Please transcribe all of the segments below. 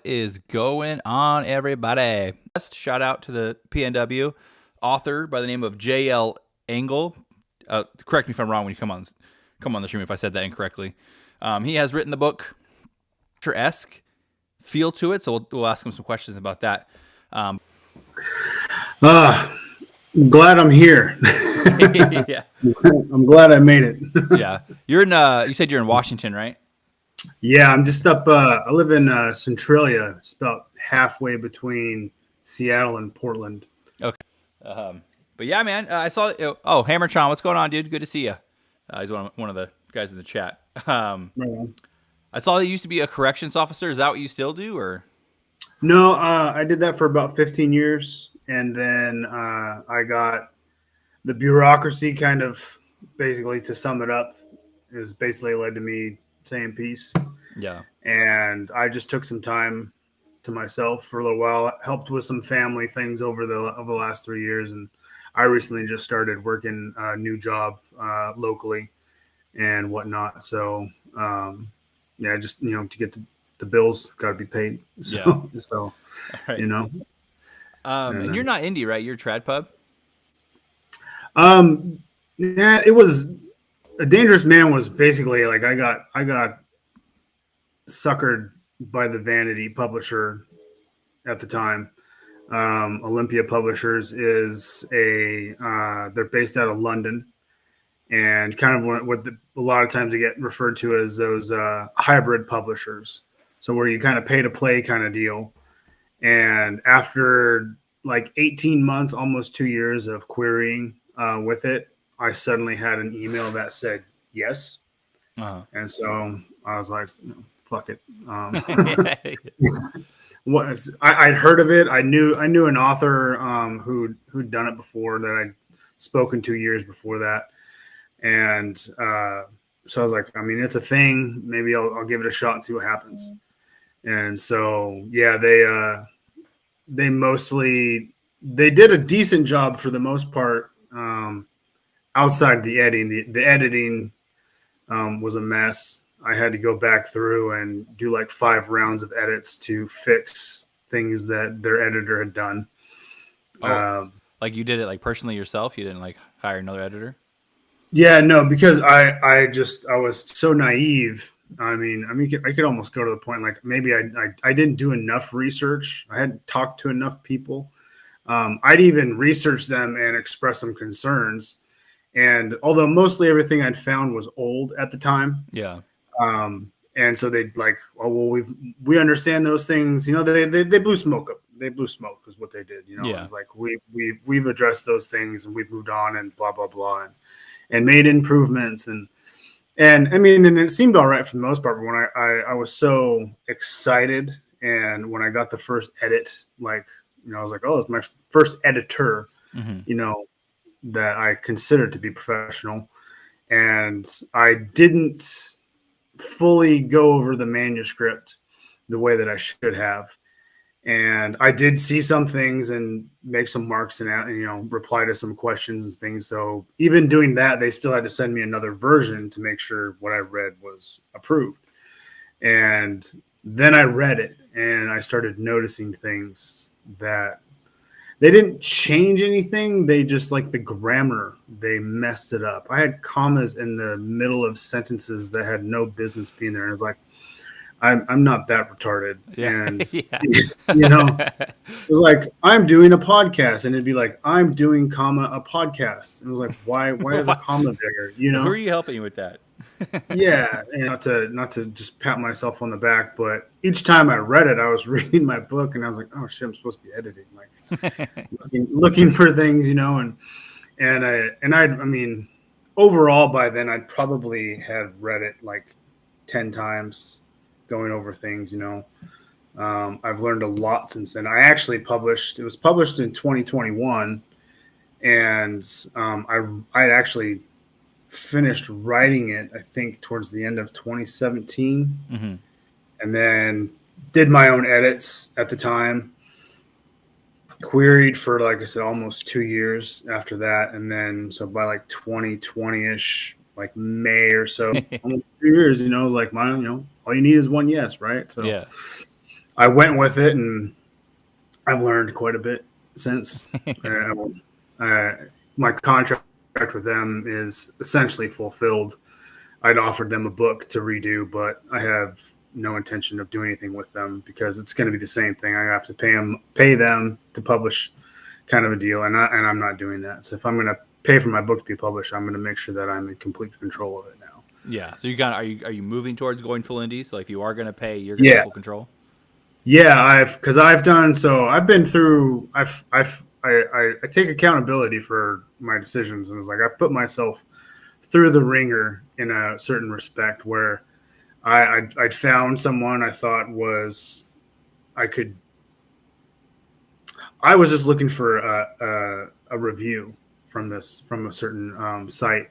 What is going on, everybody? Shout out to the PNW author by the name of J.L. Engel. Correct me if I'm wrong when you come on the stream if I said that incorrectly. He has written the book, esque feel to it, so we'll ask him some questions about that. I'm glad I'm here. Yeah, I'm glad I made it. yeah. You're in. You said you're in Washington, right? Yeah, I'm just up. I live in Centralia. It's about halfway between Seattle and Portland. Okay. But yeah, man, I saw. Oh, Hammerchon, what's going on, dude? Good to see you. He's one of the guys in the chat. I saw he used to be a corrections officer. Is that what you still do, or? No, I did that for about 15 years, and then I got the bureaucracy kind of basically, to sum it up, is basically led to me saying peace. Yeah. And I just took some time to myself for a little while, helped with some family things over the last 3 years, and I recently just started working a new job locally and whatnot. So yeah, just to get the bills got to be paid. So Yeah. so Right. And you're not indie, right? You're Trad Pub. Yeah, it was A Dangerous Man was basically like I got suckered by the Vanity publisher at the time. Olympia Publishers is they're based out of London, and kind of a lot of times they get referred to as those hybrid publishers. So where you kind of pay to play kind of deal. And after like 18 months, almost 2 years of querying with it, I suddenly had an email that said yes. Uh-huh. And so I was like, fuck it. I'd heard of it. I knew an author who'd done it before, that I'd spoken to years before that. And so I was like, I mean, it's a thing. Maybe I'll give it a shot and see what happens. And so, yeah, they did a decent job for the most part. Outside the editing, the editing was a mess. I had to go back through and do like 5 rounds of edits to fix things that their editor had done. Like you did it like personally yourself? You didn't like hire another editor? Yeah, no, because I was so naive. I mean, I could almost go to the point like maybe I didn't do enough research. I hadn't talked to enough people. I'd even researched them and expressed some concerns. And although mostly everything I'd found was old at the time, yeah. And so they'd like, oh well, we understand those things. They blew smoke up. They blew smoke is what they did. Yeah. It was like we've addressed those things and we've moved on and blah blah blah and made improvements and I mean, and it seemed all right for the most part. But when I was so excited, and when I got the first edit, like I was like, oh, it's my first editor, that I considered to be professional, and I didn't fully go over the manuscript the way that I should have. And I did see some things and make some marks and reply to some questions and things. So even doing that, they still had to send me another version to make sure what I read was approved. And then I read it and I started noticing things that they didn't change anything. They just, like the grammar, they messed it up. I had commas in the middle of sentences that had no business being there. And I was like, I'm not that retarded. Yeah. And, Yeah. it was like, I'm doing a podcast. And it'd be like, I'm doing, a podcast. And it was like, why is a comma there? Who are you helping you with that? Yeah. And not to just pat myself on the back, but each time I read it, I was reading my book and I was like, oh shit, I'm supposed to be editing. Like looking for things, I mean, overall by then I'd probably had read it like 10 times. Going over things, I've learned a lot since then. I actually it was published in 2021, and I actually finished writing it, I think, towards the end of 2017, and then did my own edits at the time, queried for, like I said, almost 2 years after that, and then so by like 2020-ish, like May or so, almost 2 years, it was like all you need is one yes, right? So yeah. I went with it, and I've learned quite a bit since. Uh, my contract with them is essentially fulfilled. I'd offered them a book to redo, but I have no intention of doing anything with them because it's going to be the same thing. I have to pay them to publish, kind of a deal, and I'm not doing that. So if I'm going to pay for my book to be published, I'm going to make sure that I'm in complete control of it now. Yeah. So are you moving towards going full indie? So if you are going to pay, you're going to have full control. Yeah, I've been through. I take accountability for my decisions, and it's like I put myself through the ringer in a certain respect where I'd found someone I thought was I could. I was just looking for a review from a certain site,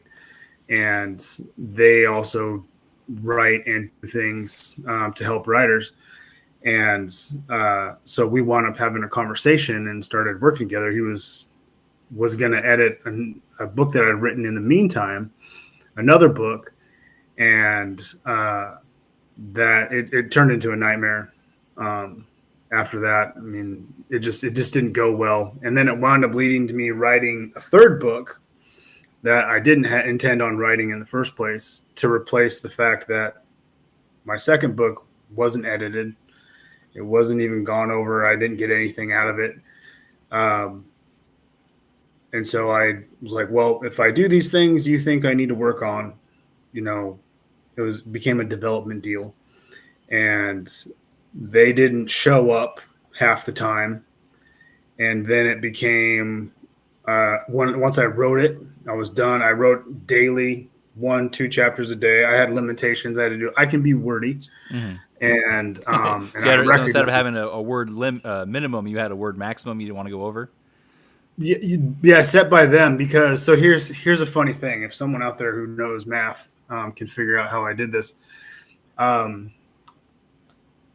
and they also write and do things to help writers. And so we wound up having a conversation and started working together. He was going to edit a book that I'd written in the meantime, another book, and that it turned into a nightmare. After that, I mean, it just didn't go well. And then it wound up leading to me writing a third book that I didn't intend on writing in the first place, to replace the fact that my second book wasn't edited. It wasn't even gone over. I didn't get anything out of it. And so I was like, well, if I do these things you think I need to work on, became a development deal. And they didn't show up half the time. And then it became, once I wrote it, I was done. I wrote daily, 1-2 chapters a day. I had limitations I had to do. I can be wordy. Mm-hmm. And, so instead of having a word minimum, you had a word maximum you didn't want to go over? Yeah, set by them. Because so here's a funny thing. If someone out there who knows math can figure out how I did this.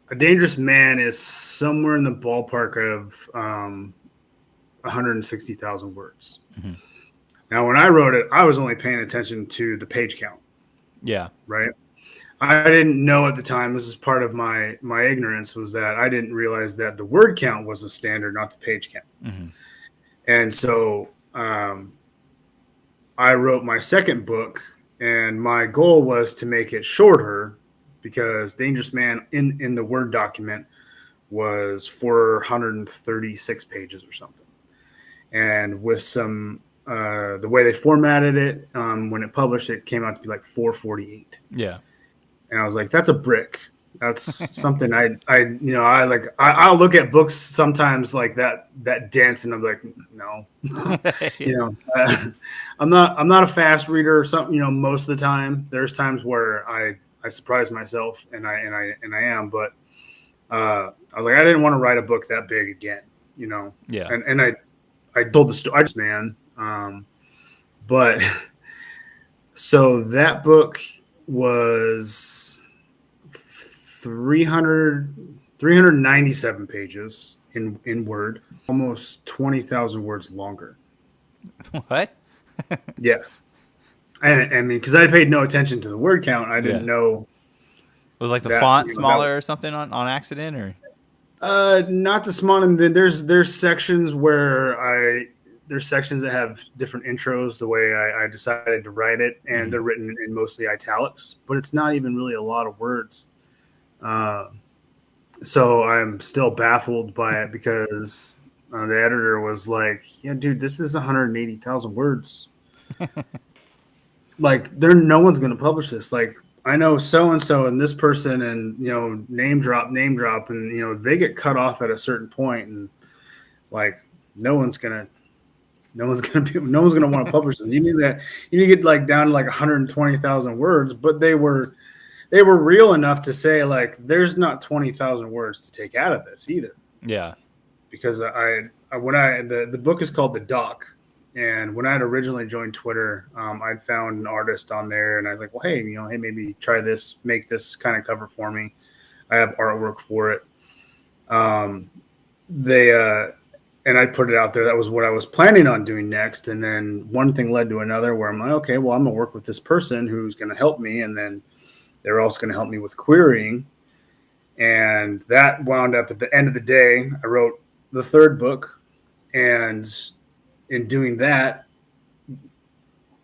A dangerous man is somewhere in the ballpark of 160,000 words. Mm-hmm. Now, when I wrote it, I was only paying attention to the page count. Yeah. Right. I didn't know at the time, this is part of my ignorance, was that I didn't realize that the word count was the standard, not the page count. Mm-hmm. And so I wrote my second book, and my goal was to make it shorter, because Dangerous Man in the Word document was 436 pages or something. And with some, the way they formatted it, when it published, it came out to be like 448. Yeah. And I was like, that's a brick. That's something I'll look at books sometimes like that dense, and I'm like, no, I'm not a fast reader or something, most of the time. There's times where I surprise myself, and I am, but I was like, I didn't want to write a book that big again, Yeah. And I told the story, man. But so that book was 397 pages in Word, almost 20,000 words longer. What? Yeah. And I mean, because I paid no attention to the word count, I didn't know. Was like the font smaller or something on accident, or? Not the small. There's sections where there's sections that have different intros the way I decided to write it, and they're written in mostly italics, but it's not even really a lot of words. So I'm still baffled by it, because the editor was like, yeah, dude, this is 180,000 words. Like, no one's going to publish this. Like, I know so-and-so and this person, and, name drop, and, they get cut off at a certain point, and like, no one's going to want to publish this. You need to get like down to like 120,000 words, but they were real enough to say, like, there's not 20,000 words to take out of this either. Yeah. Because the book is called The Doc. And when I had originally joined Twitter, I'd found an artist on there, and I was like, well, hey, maybe try this, make this kind of cover for me. I have artwork for it. And I put it out there. That was what I was planning on doing next. And then one thing led to another, where I'm like, okay, well, I'm going to work with this person who's going to help me. And then they're also going to help me with querying. And that wound up at the end of the day. I wrote the third book, and in doing that,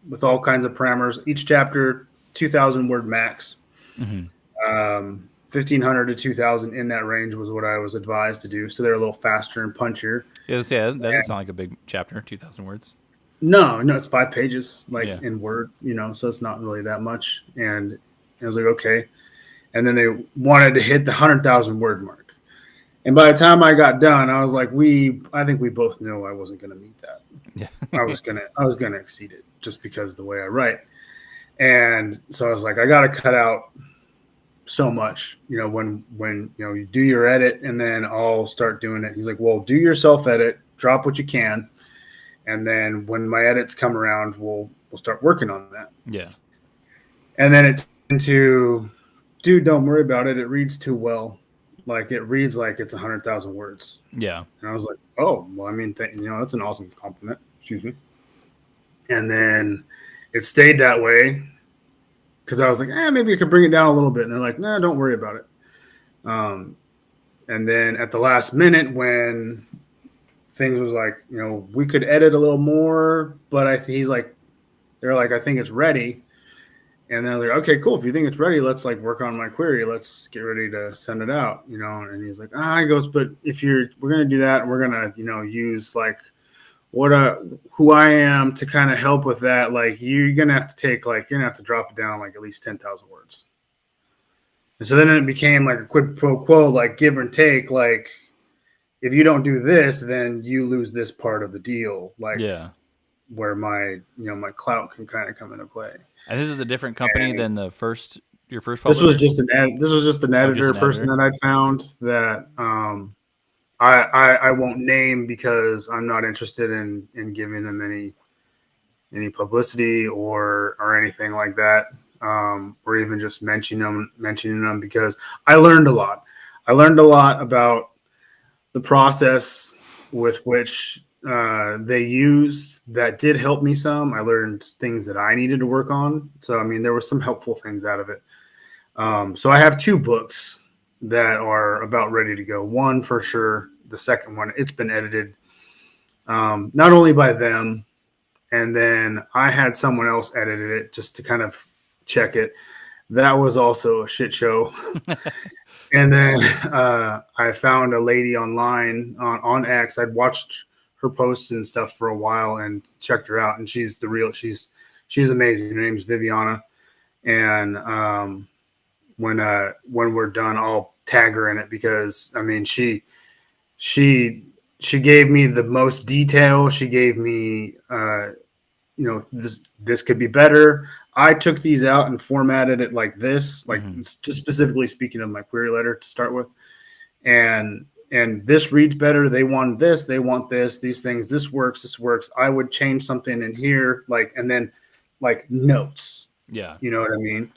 with all kinds of parameters, each chapter 2,000 word max. 1,500 to 2,000 in that range was what I was advised to do. So they're a little faster and punchier. Yeah, that doesn't sound like a big chapter. 2,000 words. No, it's 5 pages, like Yeah. in Word, so it's not really that much. And I was like, okay. And then they wanted to hit the 100,000 word mark. And by the time I got done, I was like, I think we both knew I wasn't going to meet that. Yeah. I was gonna exceed it just because of the way I write. And so I was like, I got to cut out so much, when you do your edit, and then I'll start doing it. He's like, well, do your self edit, drop what you can, and then when my edits come around, we'll start working on that. Yeah. And then it into, dude, don't worry about it. It reads too well. Like, it reads like it's 100,000 words. Yeah. And I was like, oh, well, I mean, that's an awesome compliment. Excuse me. And then it stayed that way because I was like, maybe I could bring it down a little bit. And they're like, no, don't worry about it. And then at the last minute, when things was like, we could edit a little more, but they're like, I think it's ready. And they're like, okay, cool. If you think it's ready, let's like work on my query. Let's get ready to send it out, And he's like, he goes, but we're going to do that. We're going to, use like who I am to kind of help with that. Like, you're going to have to drop it down like at least 10,000 words. And so then it became like a quid pro quo, like give and take. Like, if you don't do this, then you lose this part of the deal. Like, yeah. Where my clout can kind of come into play. And this is a different company than your first publisher? This was just an editor person that I'd found that I won't name because I'm not interested in giving them any publicity or anything like that, or even just mentioning them because I learned a lot. I learned a lot about the process with which they used that did help me some. I learned things that I needed to work on. So, I mean, there were some helpful things out of it. So I have 2 books that are about ready to go. One for sure. The second one, it's been edited, not only by them, and then I had someone else edited it just to kind of check it. That was also a shit show. And then I found a lady online on X. I'd watched her posts and stuff for a while and checked her out, and she's amazing. Her name's Viviana, and when we're done, I'll tag her in it because I mean she gave me the most detail. She gave me this could be better. I took these out and formatted it like this, like just specifically speaking of my query letter to start with. And this reads better. They want this, these things, this works. I would change something in here, and then like notes. Yeah. You know what I mean?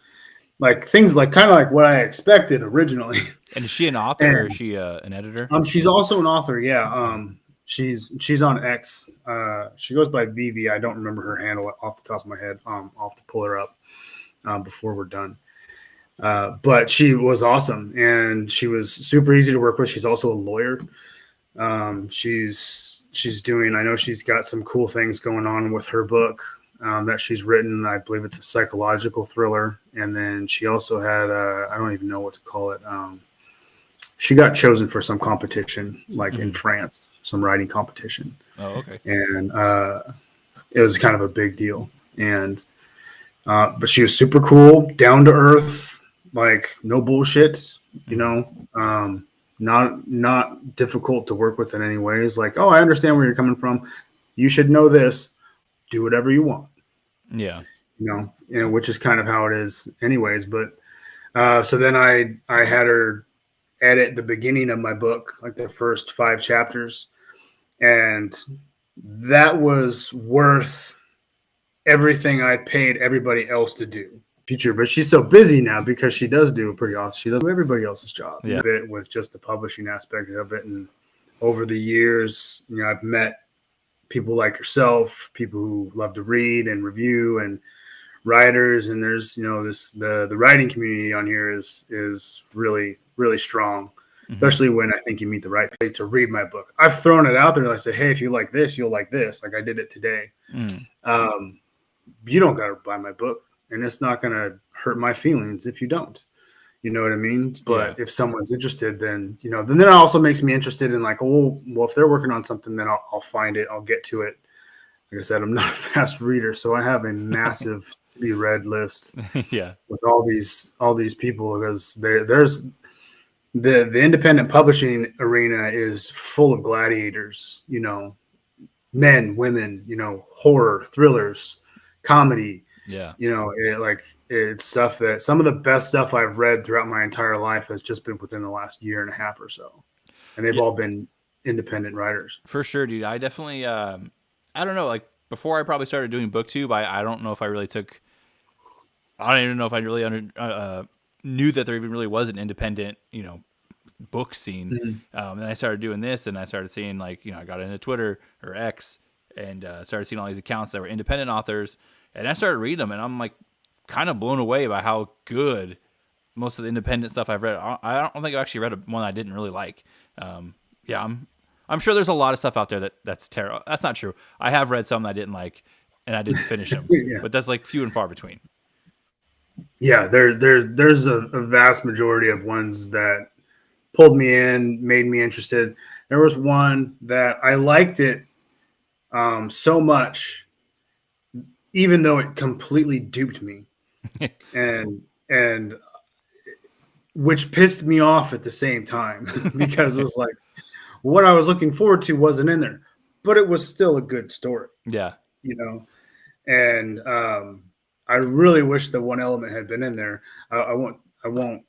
Like things like kind of like what I expected originally. And is she an author or is she an editor? She's also an author. Yeah. She's on X. She goes by Vivi. I don't remember her handle off the top of my head. I'll have to pull her up before we're done. But she was awesome, and she was super easy to work with. She's also a lawyer. She's doing. I know she's got some cool things going on with her book that she's written. I believe it's a psychological thriller, and then she also had I don't even know what to call it. She got chosen for some competition, like in France, some writing competition. Oh, okay. And it was kind of a big deal. And but she was super cool, down to earth, like no bullshit, not difficult to work with in any ways. Like, oh, I understand where you're coming from. You should know this. Do whatever you want. Yeah. Which is kind of how it is anyways. But so then I had her edit the beginning of my book, like the first 5 chapters. And that was worth everything I paid everybody else to do. Future, but she's so busy now because she does do a pretty awesome. She does everybody else's job. Yeah. With just the publishing aspect of it. And over the years, I've met people like yourself, people who love to read and review and writers, and there's this the writing community on here is really really strong, Mm-hmm. especially when I think you meet the right place to read my book. I've thrown it out there and I said, hey, if you like this, you'll like this. Like I did it today. Mm. You don't got to buy my book, and it's not going to hurt my feelings if you don't. You know what I mean? But Yeah. if someone's interested, then then that also makes me interested in like, well, if they're working on something, then I'll find it, I'll get to it. Like I said, I'm not a fast reader, so I have a massive to be read list Yeah. with all these people, because there's the independent publishing arena is full of gladiators, men, women, horror, thrillers, comedy. Yeah. It's stuff that some of the best stuff I've read throughout my entire life has just been within the last year and a half or so, and they've Yeah. all been independent writers. For sure, dude. I definitely, I don't know, like before I probably started doing BookTube, I don't know if I really took, I don't even know if I really knew that there even really was an independent, book scene. Mm-hmm. And I started doing this, and I started seeing like, I got into Twitter or X, and started seeing all these accounts that were independent authors, and I started reading them, and I'm like kind of blown away by how good most of the independent stuff I've read. I don't think I've actually read one I didn't really like. Yeah, I'm sure there's a lot of stuff out there that's terrible. That's not true. I have read some that I didn't like, and I didn't finish them, Yeah. but that's like few and far between. Yeah, there's a vast majority of ones that pulled me in, made me interested. There was one that I liked it so much, even though it completely duped me, and which pissed me off at the same time because it was like what I was looking forward to wasn't in there, but it was still a good story, Yeah. And I really wish the one element had been in there. I won't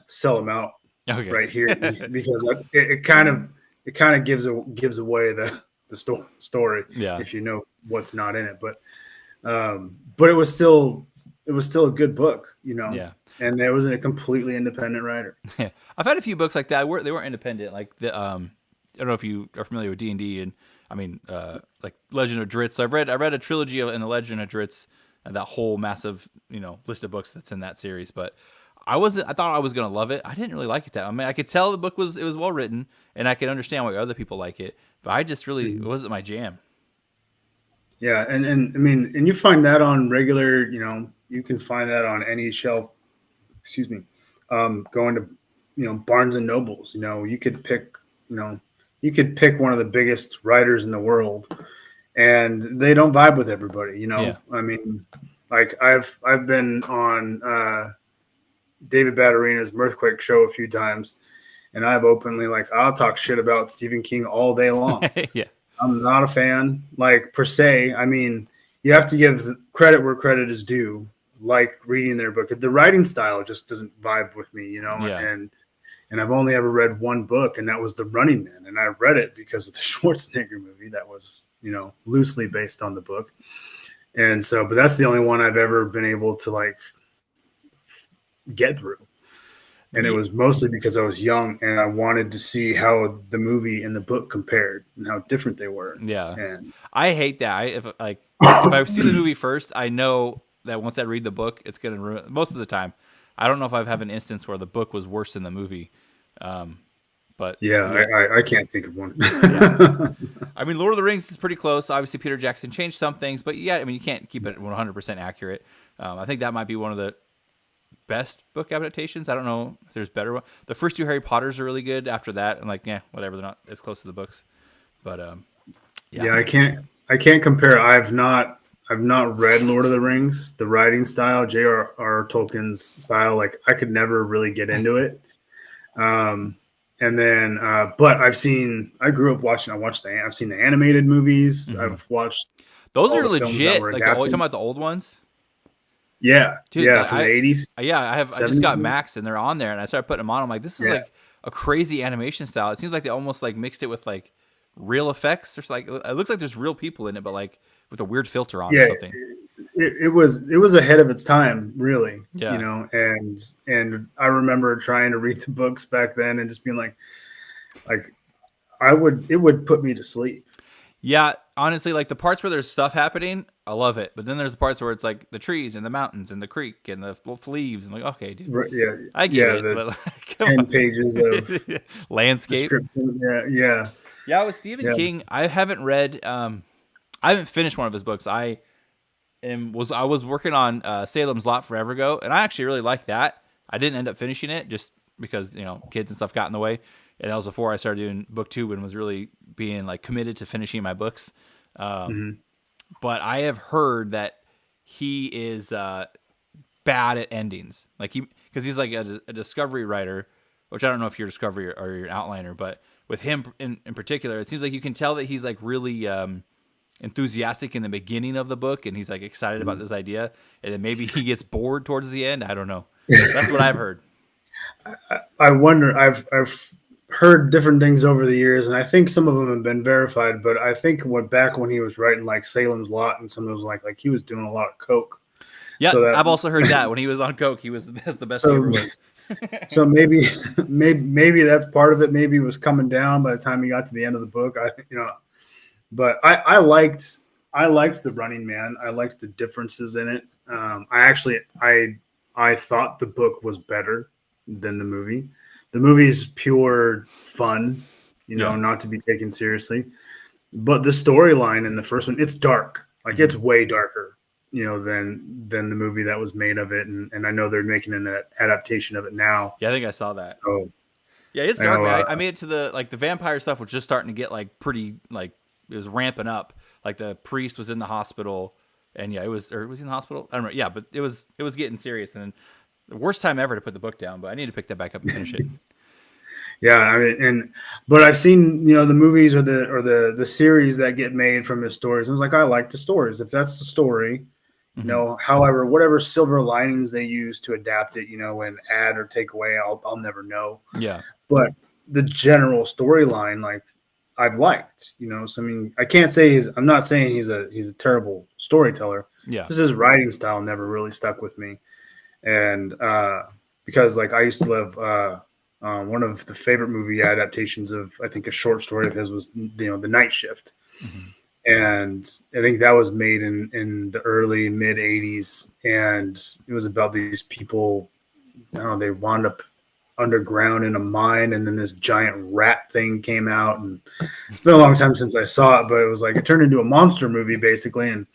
sell them out Okay. right here because it kind of gives away the story Yeah. if you know what's not in it. But it was still a good book, Yeah. And there wasn't a completely independent writer. Yeah. I've had a few books like that. They weren't independent. Like the I don't know if you are familiar with D&D, and I mean like Legend of Dritz. I read a trilogy in the Legend of Dritz, and that whole massive list of books that's in that series. But I thought I was gonna love it. I didn't really like it that. I mean, I could tell the book was well written, and I could understand why other people like it. But I just really it wasn't my jam. Yeah, and I mean, and you find that on regular, you can find that on any shelf. Excuse me, going to Barnes and Nobles. You could pick one of the biggest writers in the world, and they don't vibe with everybody. Yeah. I mean, like I've been on David Batterina's Mirthquake show a few times, and I've openly I'll talk shit about Stephen King all day long. Yeah. I'm not a fan, per se. I mean, you have to give credit where credit is due. Like reading their book, the writing style just doesn't vibe with me, Yeah. And I've only ever read one book, and that was The Running Man, and I read it because of the Schwarzenegger movie that was, loosely based on the book, and so, but that's the only one I've ever been able to get through. And it was mostly because I was young and I wanted to see how the movie and the book compared and how different they were. Yeah. And I hate that. If I see the movie first, I know that once I read the book, it's going to ruin most of the time. I don't know if I've had an instance where the book was worse than the movie. But yeah. I can't think of one. Yeah. I mean, Lord of the Rings is pretty close. Obviously, Peter Jackson changed some things, but yeah, I mean, you can't keep it 100% accurate. I think that might be one of the best book adaptations. I don't know if there's better one. The first two Harry Potters are really good. After that, I'm like, yeah, whatever. They're not as close to the books, but yeah, I can't compare. I've not read Lord of the Rings. The writing style, J.R.R. Tolkien's style, I could never really get into it. And then, but I grew up watching. I've seen the animated movies. Mm-hmm. I've watched. Those are legit. Like, are you talking about the old ones? Yeah, dude, yeah, from the 80s. Yeah, I just got Max, and they're on there, and I started putting them on. I'm like, this is like a crazy animation style. It seems like they almost mixed it with real effects. There's it looks like there's real people in it, but with a weird filter on or something. It was ahead of its time, really. Yeah. And I remember trying to read the books back then and just being it would put me to sleep. Yeah, honestly, like the parts where there's stuff happening, I love it. But then there's the parts where it's like the trees and the mountains and the creek and the leaves. And like, okay, dude, Right, yeah, I get yeah. it. The But like, come 10 pages of on. Landscape. description. Yeah, yeah, Yeah, with Stephen yeah. King, I haven't read. I haven't finished one of his books. I was working on Salem's Lot forever ago, and I actually really liked that. I didn't end up finishing it just because kids and stuff got in the way, and that was before I started doing book two and was really being like committed to finishing my books. Mm-hmm. But I have heard that he is bad at endings, like because he's like a discovery writer, which I don't know if you're a discovery or you're an outliner, but with him in particular, it seems like you can tell that he's like really enthusiastic in the beginning of the book, and he's like excited about this idea, and then maybe he gets bored towards the end. I don't know. That's what I've heard. I wonder. I've heard different things over the years, and I think some of them have been verified. But I think back when he was writing like Salem's Lot and some of those like he was doing a lot of coke. Yeah, So that I've also heard that when he was on coke, he was the best he so ever was. so maybe that's part of it. Maybe it was coming down by the time he got to the end of the book. But I liked the Running Man. I liked the differences in it. I thought the book was better than the movie. The movie's pure fun, Yeah. not to be taken seriously. But the storyline in the first one, it's dark. Like it's way darker, than the movie that was made of it. And I know they're making an adaptation of it now. Yeah, I think I saw that. So Yeah, it's I dark, know, man. I made it to the vampire stuff was just starting to get like pretty like it was ramping up. Like the priest was in the hospital, and yeah, was he in the hospital? I don't know. Yeah, but it was getting serious, and then the worst time ever to put the book down. But I need to pick that back up and finish it. yeah, I mean, but I've seen the movies or the series that get made from his stories. And I was like, I like the stories. If that's the story, however, whatever silver linings they use to adapt it, and add or take away, I'll never know. Yeah, But the general storyline, like I've liked, So I mean, I can't say I'm not saying he's a terrible storyteller. yeah, Just his writing style never really stuck with me, and because like I used to love. One of the favorite movie adaptations of, I think, a short story of his was, The Night Shift. mm-hmm. And I think that was made in the early mid 80s. And it was about these people, I don't know, they wound up underground in a mine, and then this giant rat thing came out. And it's been a long time since I saw it, but it was like, it turned into a monster movie basically. And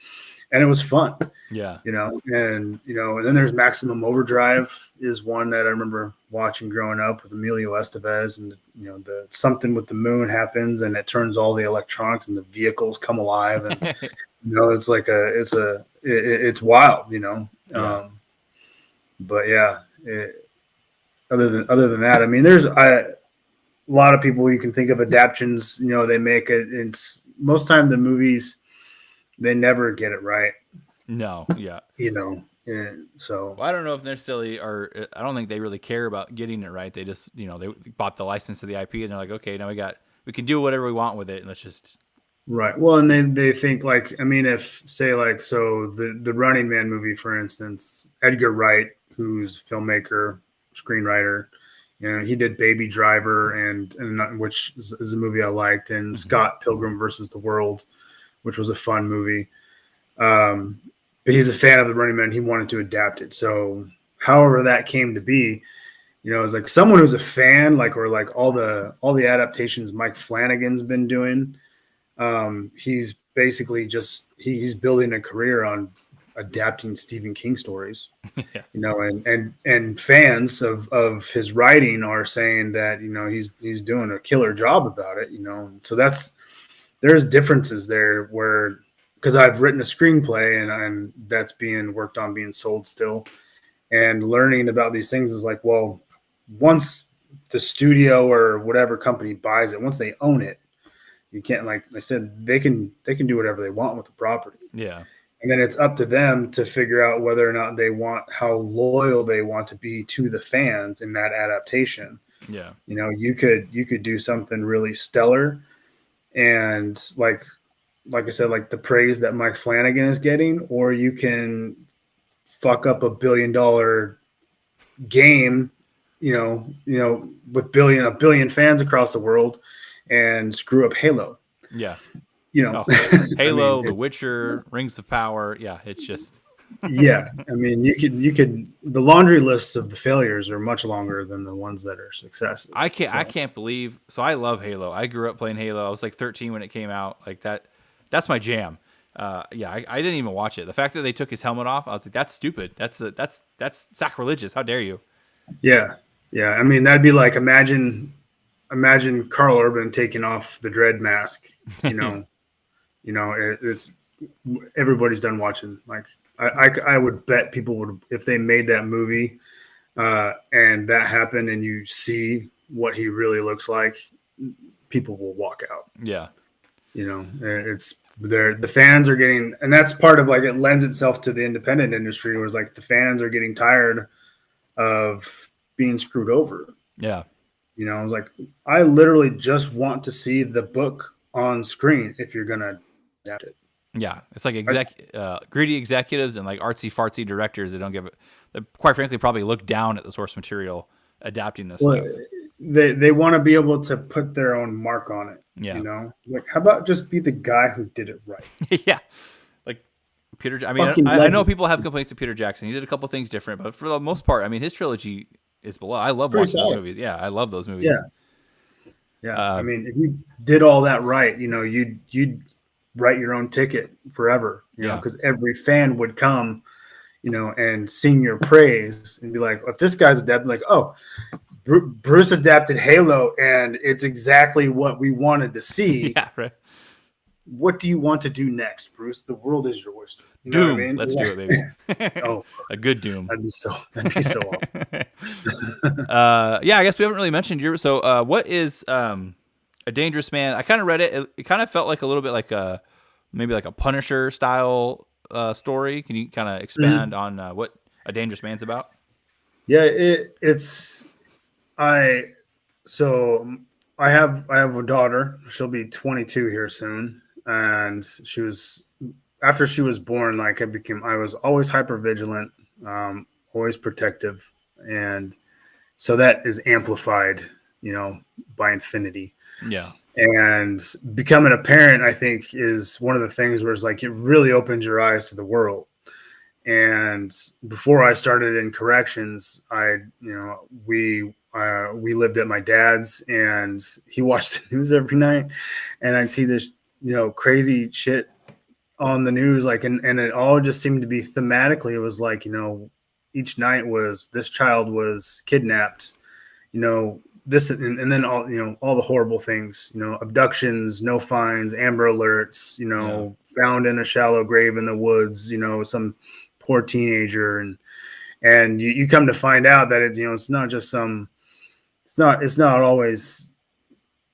it was fun. Yeah. And then there's Maximum Overdrive is one that I remember watching growing up with Emilio Estevez, and the something with the moon happens and it turns all the electronics and the vehicles come alive, and it's like it's wild, Yeah. But yeah, other than that, I mean, there's a lot of people you can think of adaptations, they make it. It's most time the movies, they never get it right. No, yeah. And so Well, I don't know if necessarily are. I don't think they really care about getting it right. They just, they bought the license to the IP, and they're like, okay, now we can do whatever we want with it, and let's just. Right. Well, and then they think like, I mean, if say like, so the Running Man movie, for instance, Edgar Wright, who's filmmaker, screenwriter, he did Baby Driver, and which is a movie I liked, and Scott Pilgrim versus the World, which was a fun movie. But he's a fan of the Running Man. He wanted to adapt it. So however that came to be, it's like someone who's a fan, like, or like all the adaptations Mike Flanagan's been doing. He's basically he's building a career on adapting Stephen King stories, Yeah. and fans of his writing are saying that, he's doing a killer job about it, so there's differences there where, because I've written a screenplay and that's being worked on, being sold still, and learning about these things is like, well, once the studio or whatever company buys it, once they own it, you can't, like I said, they can do whatever they want with the property. Yeah. And then it's up to them to figure out whether or not how loyal they want to be to the fans in that adaptation. Yeah. You could do something really stellar, and like I said, like the praise that Mike Flanagan is getting, or you can fuck up $1 billion game, with a billion fans across the world, and screw up Halo. Yeah. you know, Oh, I mean, Halo, The it's Witcher, Rings of Power. Yeah, it's just yeah. I mean, you could the laundry lists of the failures are much longer than the ones that are successes. I So can't believe. So I love Halo. I grew up playing Halo. I was like 13 when it came out. Like that. That's my jam. Yeah, I didn't even watch it. The fact that they took his helmet off, I was like, that's stupid. That's sacrilegious. How dare you? yeah, yeah. I mean, that'd be like imagine Carl Urban taking off the dread mask. You Yeah, know, it's everybody's done watching. Like I would bet people would if they made that movie and that happened, and you see what he really looks like, people will walk out. yeah, It's there. The fans are getting, and that's part of like it lends itself to the independent industry, where it's like the fans are getting tired of being screwed over. yeah. Like I literally just want to see the book on screen if you're gonna adapt it. Yeah, it's like I, greedy executives and like artsy fartsy directors that don't give it. That quite frankly probably look down at the source material adapting this well, stuff. they want to be able to put their own mark on it. Yeah, Like how about just be the guy who did it right? yeah. Like Peter. I mean, Fucking I know legend. people have complaints to Peter Jackson. He did a couple things different, but for the most part, I mean, his trilogy is below. I It's love pretty watching those solid. movies. Yeah, I love those movies. Yeah, yeah. I Uh, mean, if you did all that right, you'd write your own ticket forever. yeah, Because every fan would come, and sing your praise and be like, if this guy's adapted, like, oh, Bruce adapted Halo, and it's exactly what we wanted to see. yeah, right. What do you want to do next, Bruce? The world is your oyster. You know what I Doom. mean? Let's do it, baby. Oh, A good Doom. that'd be so awesome. Yeah, I guess we haven't really mentioned your. So, what is a Dangerous Man? I kind of read it. It kind of felt like a little bit like a maybe like a Punisher style story. Can you kind of expand on what a Dangerous Man's about? Yeah, it's I. So I have a daughter. She'll be 22 here soon, and she was after she was born. Like I was always hyper vigilant, always protective, and so that is amplified, by infinity. Yeah, And becoming a parent, I think, is one of the things where it's like it really opens your eyes to the world. And before I started in corrections, we lived at my dad's, and he watched the news every night, and I'd see this crazy shit on the news, like, and it all just seemed to be thematically. It was like each night was this child was kidnapped, this and then all the horrible things, abductions, no fines, Amber Alerts, yeah, found in a shallow grave in the woods, some poor teenager, and you come to find out that it's not just it's not always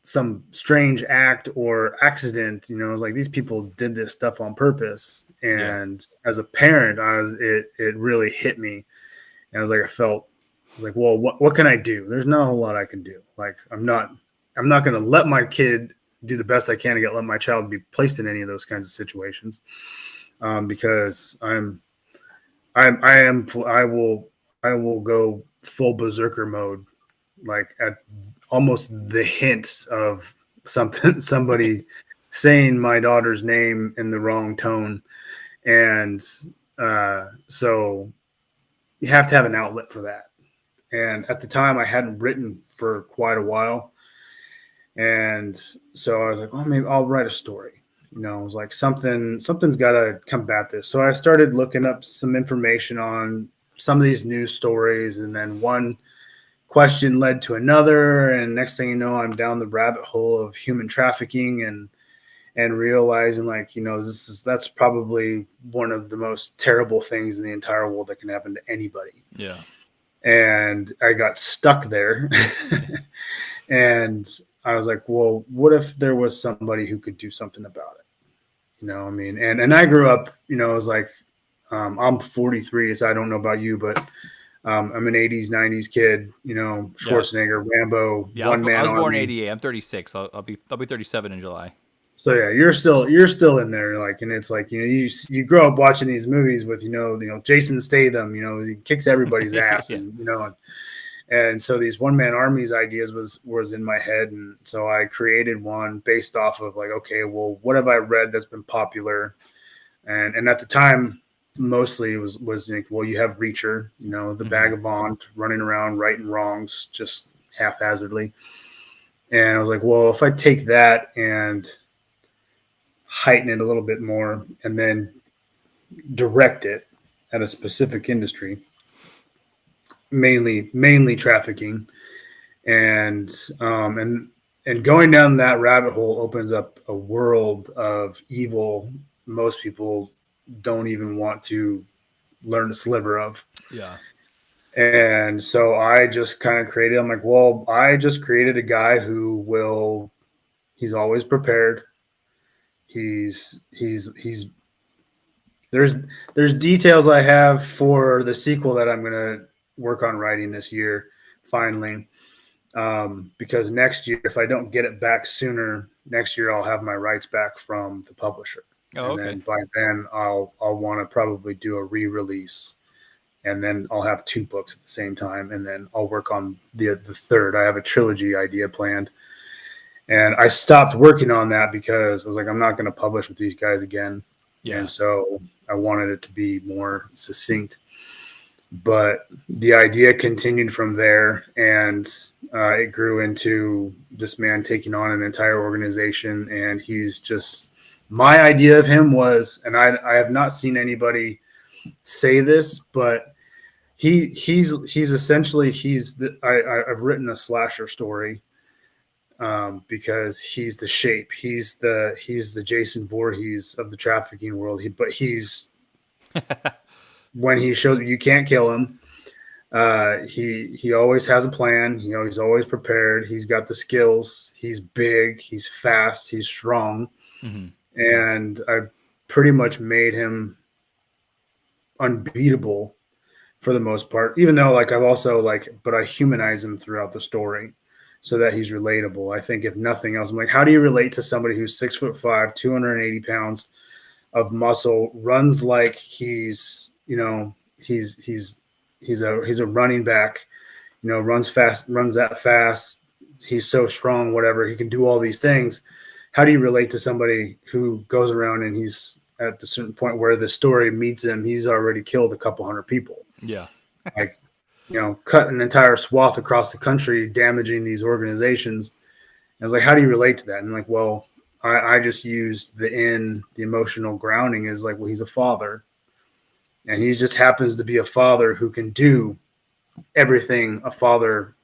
some strange act or accident. It's like these people did this stuff on purpose. yeah, And as a parent, it really hit me. And I was like, well, what can I do? There's not a whole lot I can do. Like, I'm not going to let my kid do the best I can to let my child be placed in any of those kinds of situations. Because I will go full berserker mode, like at almost the hint of somebody saying my daughter's name in the wrong tone. And so you have to have an outlet for that. And at the time I hadn't written for quite a while. And so I was like, oh, maybe I'll write a story. It was like something's got to combat this. So I started looking up some information on some of these news stories, and then one question led to another, and next thing you know, I'm down the rabbit hole of human trafficking and realizing, like, that's probably one of the most terrible things in the entire world that can happen to anybody. yeah, And I got stuck there. And I was like, well, what if there was somebody who could do something about it? I mean, and I grew up, it was like, I'm 43, so I don't know about you, but I'm an 80s, 90s kid, yeah. Schwarzenegger, Rambo, Yeah, one I man was born in army. '88. I'm 36. I'll be 37 in July. So yeah, you're still in there, like, and it's like, you grow up watching these movies with, Jason Statham, he kicks everybody's ass, Yeah, and And so these one man armies ideas was in my head, and so I created one based off of like, okay, well, what have I read that's been popular? And at the time, mostly it was like, well, you have Reacher, you know, the vagabond running around righting wrongs just haphazardly. And I was like, well, if I take that and heighten it a little bit more, and then direct it at a specific industry, mainly trafficking, and um, and and going down that rabbit hole opens up a world of evil most people don't even want to learn a sliver of. Yeah. And so I just kind of created, I'm like, well, I just created a guy who will, he's always prepared. He's there's there's details I have for the sequel that I'm gonna work on writing this year, finally. Because next year, if I don't get it back sooner, next year I'll have my rights back from the publisher, Oh, and okay. then by then I'll want to probably do a re-release, and then I'll have two books at the same time, and then I'll work on the third. I have a trilogy idea planned, and I stopped working on that because I was like, I'm not going to publish with these guys again, Yeah. and so I wanted it to be more succinct. But the idea continued from there, and it grew into this man taking on an entire organization, and he's just, my idea of him was, and I have not seen anybody say this, but he's essentially I've written a slasher story, because he's the shape, he's the Jason Voorhees of the trafficking world. But he's, when he shows you can't kill him. He always has a plan. He's always prepared. He's got the skills. He's big. He's fast. He's strong. Mm-hmm. And I pretty much made him unbeatable for the most part. Even though like I've also like, but I humanize him throughout the story so that he's relatable. I think if nothing else, I'm like, how do you relate to somebody who's 6'5", 280 pounds of muscle, runs like he's a running back, runs fast, runs that fast. He's so strong, whatever. He can do all these things. How do you relate to somebody who goes around and he's at the certain point where the story meets him, he's already killed a couple hundred people? Yeah. Like, cut an entire swath across the country, damaging these organizations. And I was like, how do you relate to that? And like, well, I just used the emotional grounding is like, well, he's a father, and he just happens to be a father who can do everything a father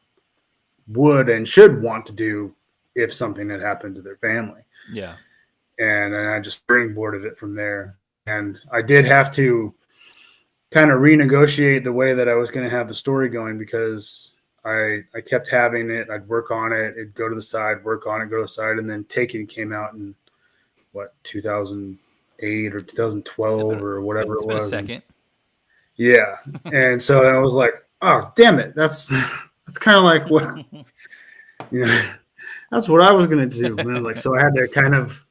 would and should want to do if something had happened to their family. Yeah. And I just springboarded it from there. And I did have to kind of renegotiate the way that I was going to have the story going, because I kept having it. I'd work on it. It'd go to the side, work on it, go to the side. And then Taken came out in 2008 or 2012 or whatever It's it been a was. second. Yeah. And so I was like, oh, damn it. That's kind of like what, that's what I was going to do. And I was like, so I had to kind of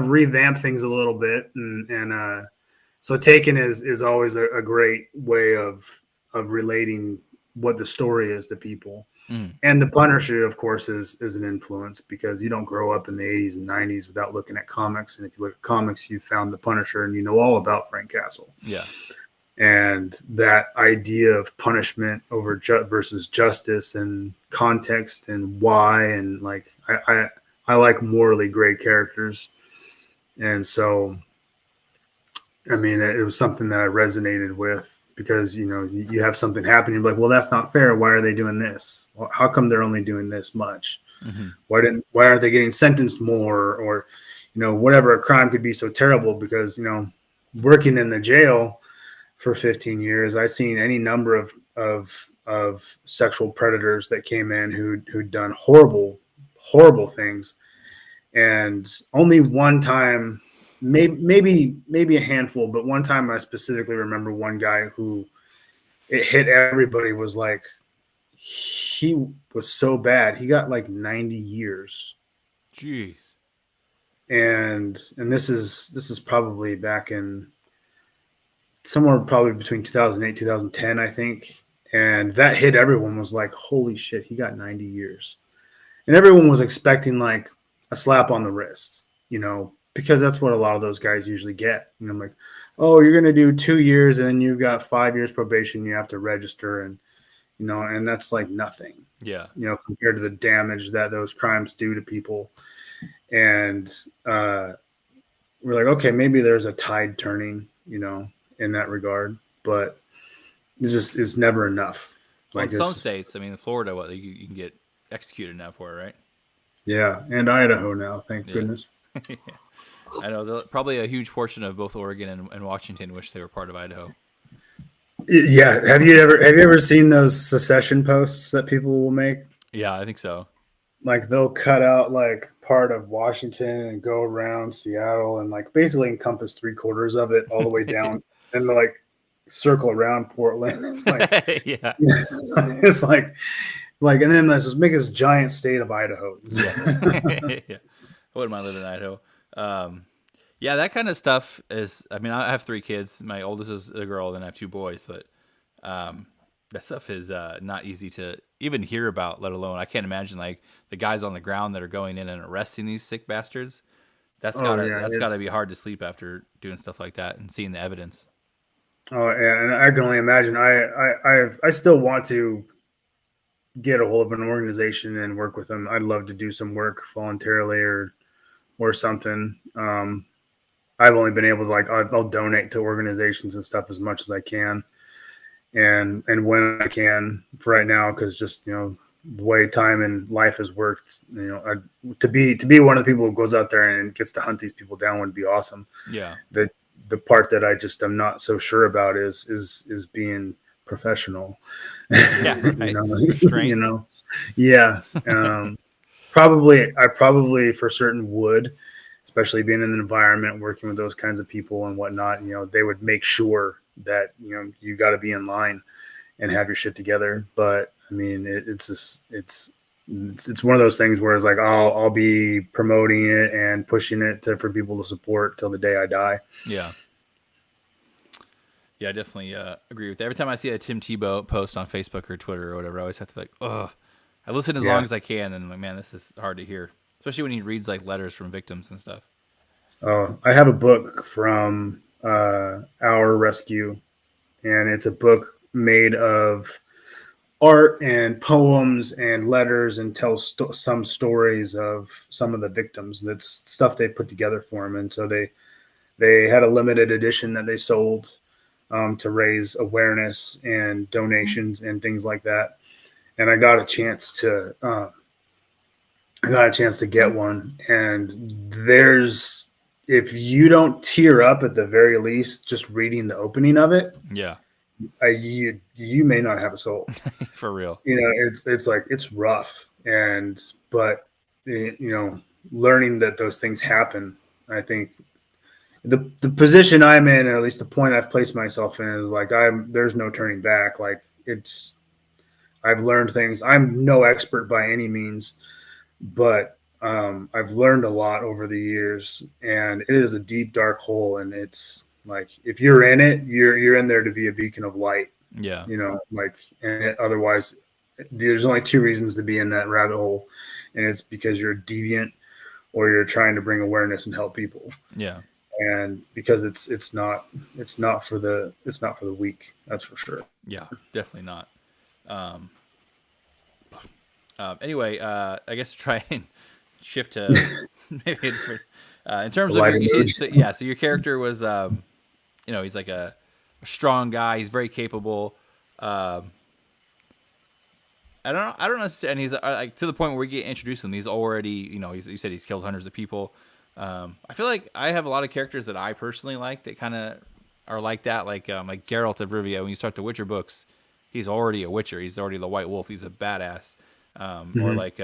revamp things a little bit. And so Taken is always a great way of relating what the story is to people. And the Punisher, of course, is an influence, because you don't grow up in the 80s and 90s without looking at comics. And if you look at comics, you found the Punisher and you know all about Frank Castle. Yeah. And that idea of punishment over versus justice, and context, and why, and like I like morally gray characters. And so, I mean, it was something that I resonated with, because you have something happen, you're like, well, that's not fair. Why are they doing this? Well, how come they're only doing this much? Why aren't they getting sentenced more? Or whatever a crime could be so terrible. Because working in the jail for 15 years, I've seen any number of sexual predators that came in who'd done horrible things. And only one time, maybe a handful, but one time I specifically remember one guy who it hit everybody, was like, he was so bad, he got like 90 years. Jeez. And this is probably back in somewhere probably between 2008 2010, I think. And that hit everyone, was like, holy shit, he got 90 years. And everyone was expecting like a slap on the wrist, because that's what a lot of those guys usually get. I'm like, oh, you're going to do 2 years and then you got 5 years probation. You have to register. And that's like nothing, Yeah. Compared to the damage that those crimes do to people. And we're like, okay, maybe there's a tide turning, in that regard, but it's never enough. Well, Like in some it's, states, I mean, in Florida, you can get executed now for it, right? yeah. And Idaho now, thank Yeah. goodness. Yeah. I know probably a huge portion of both Oregon and Washington wish they were part of Idaho. Yeah. Have you ever seen those secession posts that people will make? Yeah, I think so. Like they'll cut out like part of Washington and go around Seattle and like basically encompass 3/4 of it all the way down and like circle around Portland. Like, Yeah. it's and then let's just make this giant state of Idaho. Yeah. Yeah. I wouldn't mind living in Idaho. Yeah, that kind of stuff is. I mean, I have 3 kids. My oldest is a girl, then I have 2 boys. But that stuff is not easy to even hear about. Let alone, I can't imagine like the guys on the ground that are going in and arresting these sick bastards. That's gotta be hard to sleep after doing stuff like that and seeing the evidence. Oh yeah, and I can only imagine. I still want to get a hold of an organization and work with them. I'd love to do some work voluntarily or something. I've only been able to I'll donate to organizations and stuff as much as I can, and when I can for right now, because just the way time and life has worked, to be one of the people who goes out there and gets to hunt these people down would be awesome. Yeah. The part that I just am not so sure about is being professional. Yeah, right. Yeah. I probably for certain would, especially being in an environment working with those kinds of people and whatnot. They would make sure that you got to be in line and have your shit together. But I mean, it's one of those things where it's like I'll be promoting it and pushing it for people to support till the day I die. Yeah. Yeah, I definitely agree with that. Every time I see a Tim Tebow post on Facebook or Twitter or whatever, I always have to be like, ugh. I listen as long as I can, and I'm like, man, this is hard to hear, especially when he reads like letters from victims and stuff. Oh, I have a book from Our Rescue, and it's a book made of art and poems and letters, and tells some stories of some of the victims. That's stuff they put together for them, and so they had a limited edition that they sold to raise awareness and donations and things like that. And I got a chance to get one, and if you don't tear up at the very least just reading the opening of it, yeah, you may not have a soul. For real. It's like it's rough, but learning that those things happen, I think the position I'm in, or at least the point I've placed myself in, is like there's no turning back. Like I've learned things. I'm no expert by any means, but I've learned a lot over the years, and it is a deep, dark hole. And it's like, if you're in it, you're in there to be a beacon of light. Yeah. And otherwise there's only 2 reasons to be in that rabbit hole. And it's because you're deviant or you're trying to bring awareness and help people. Yeah. And because it's not for the weak. That's for sure. Yeah, definitely not. Anyway, I guess try and shift to maybe a different, in terms of so your character was he's like a strong guy. He's very capable. I don't know, and he's like to the point where we get introduced to him. He's already, you said he's killed hundreds of people. I feel like I have a lot of characters that I personally like that kind of are like that, like Geralt of Rivia. When you start the Witcher books, he's already a Witcher. He's already the White Wolf. He's a badass. Or like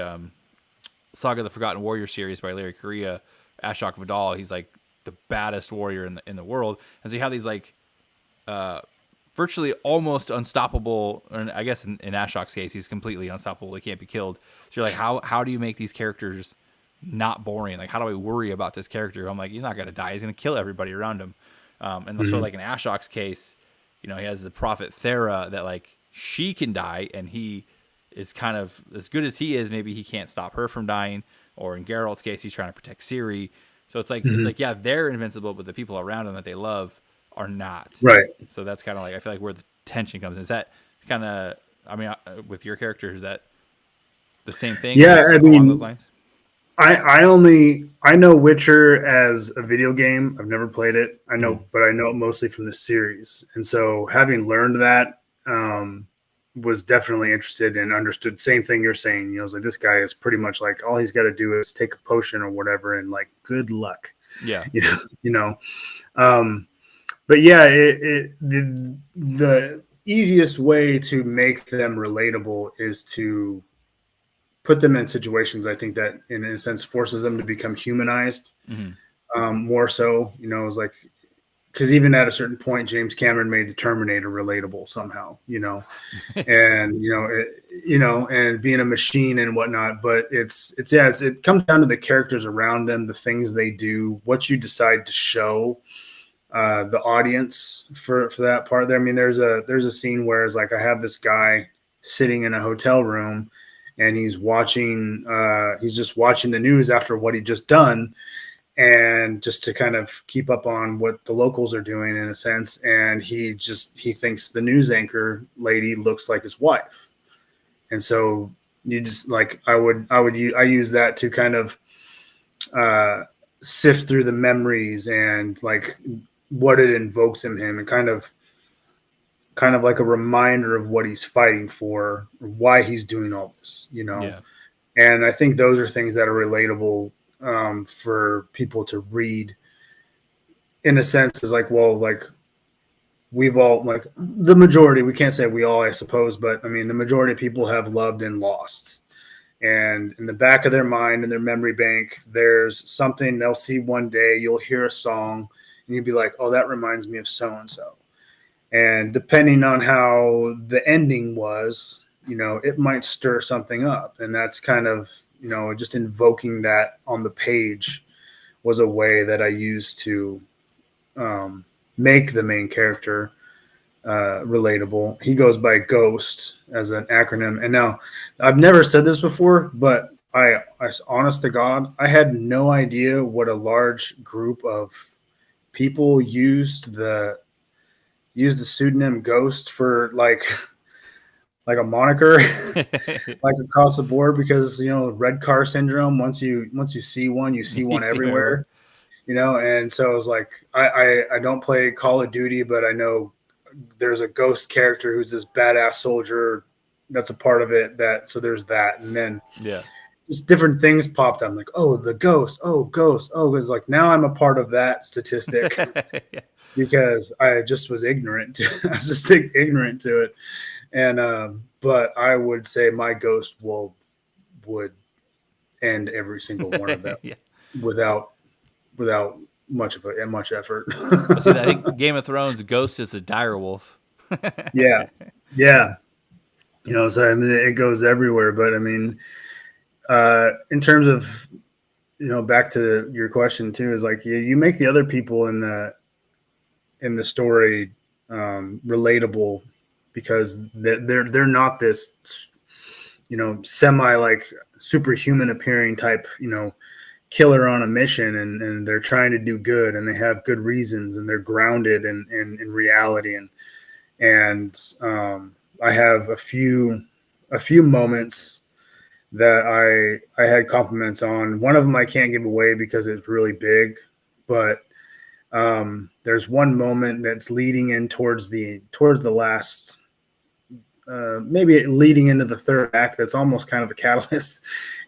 Saga of the Forgotten Warrior series by Larry Correia, Ashok Vidal. He's like the baddest warrior in the world. And so you have these like virtually almost unstoppable. And I guess in Ashok's case, he's completely unstoppable. He can't be killed. So you're like, how do you make these characters not boring? Like, how do I worry about this character? I'm like, he's not gonna die. He's gonna kill everybody around him. And so like in Ashok's case, he has the prophet Thera that like she can die, and he is kind of as good as he is. Maybe he can't stop her from dying, or in Geralt's case, he's trying to protect Ciri. So it's like yeah, they're invincible, but the people around them that they love are not. Right. So that's kind of like I feel like where the tension comes in. Is that kind of I mean with your character, is that the same thing? Yeah, or I along those mean, lines. I know Witcher as a video game. I've never played it. Mm. But I know it mostly from the series. And so having learned that, was definitely interested and understood. Same thing you're saying. You know, it's like this guy is pretty much like all he's got to do is take a potion or whatever, and like good luck. Yeah. You know. But yeah, the easiest way to make them relatable is to put them in situations, I think, that in a sense forces them to become humanized, more so. You know, it's like, because even at a certain point, James Cameron made the Terminator relatable somehow, and and being a machine and whatnot. But it comes down to the characters around them, the things they do, what you decide to show the audience for that part there. I mean, there's a scene where it's like I have this guy sitting in a hotel room, and he's just watching the news after what he just done, and just to kind of keep up on what the locals are doing in a sense. And he thinks the news anchor lady looks like his wife. And so you just like, I use that to kind of sift through the memories and like what it invokes in him, and kind of like a reminder of what he's fighting for, why he's doing all this, Yeah. And I think those are things that are relatable for people to read, in a sense. Is like, well, like we've all, like the majority, we can't say we all, I suppose, but I mean, the majority of people have loved and lost. And in the back of their mind, in their memory bank, there's something they'll see one day. You'll hear a song and you'll be like, oh, that reminds me of so-and-so. And depending on how the ending was, it might stir something up. And that's kind of, just invoking that on the page was a way that I used to make the main character relatable. He goes by Ghost as an acronym. And now, I've never said this before, but I honest to God, I had no idea what a large group of people used the pseudonym Ghost for, like a moniker, like across the board, because red car syndrome. Once you see one, you see one everywhere. And so I was like, I don't play Call of Duty, but I know there's a Ghost character who's this badass soldier that's a part of it. So there's that, and then just different things popped up. I'm like, oh, the Ghost, oh, Ghost, oh, it's like now I'm a part of that statistic. Because I just was ignorant. I was just ignorant to it. And but I would say my Ghost would end every single one of them without much effort. See, I think Game of Thrones Ghost is a dire wolf. Yeah. So I mean, it goes everywhere. But I mean, in terms of back to your question too, is like you make the other people in the story relatable, because they're not this semi like superhuman appearing type killer on a mission, and they're trying to do good, and they have good reasons, and they're grounded in reality. And I have a few moments that I had compliments on. One of them I can't give away because it's really big, but there's one moment that's leading in towards the last, maybe leading into the third act, that's almost kind of a catalyst.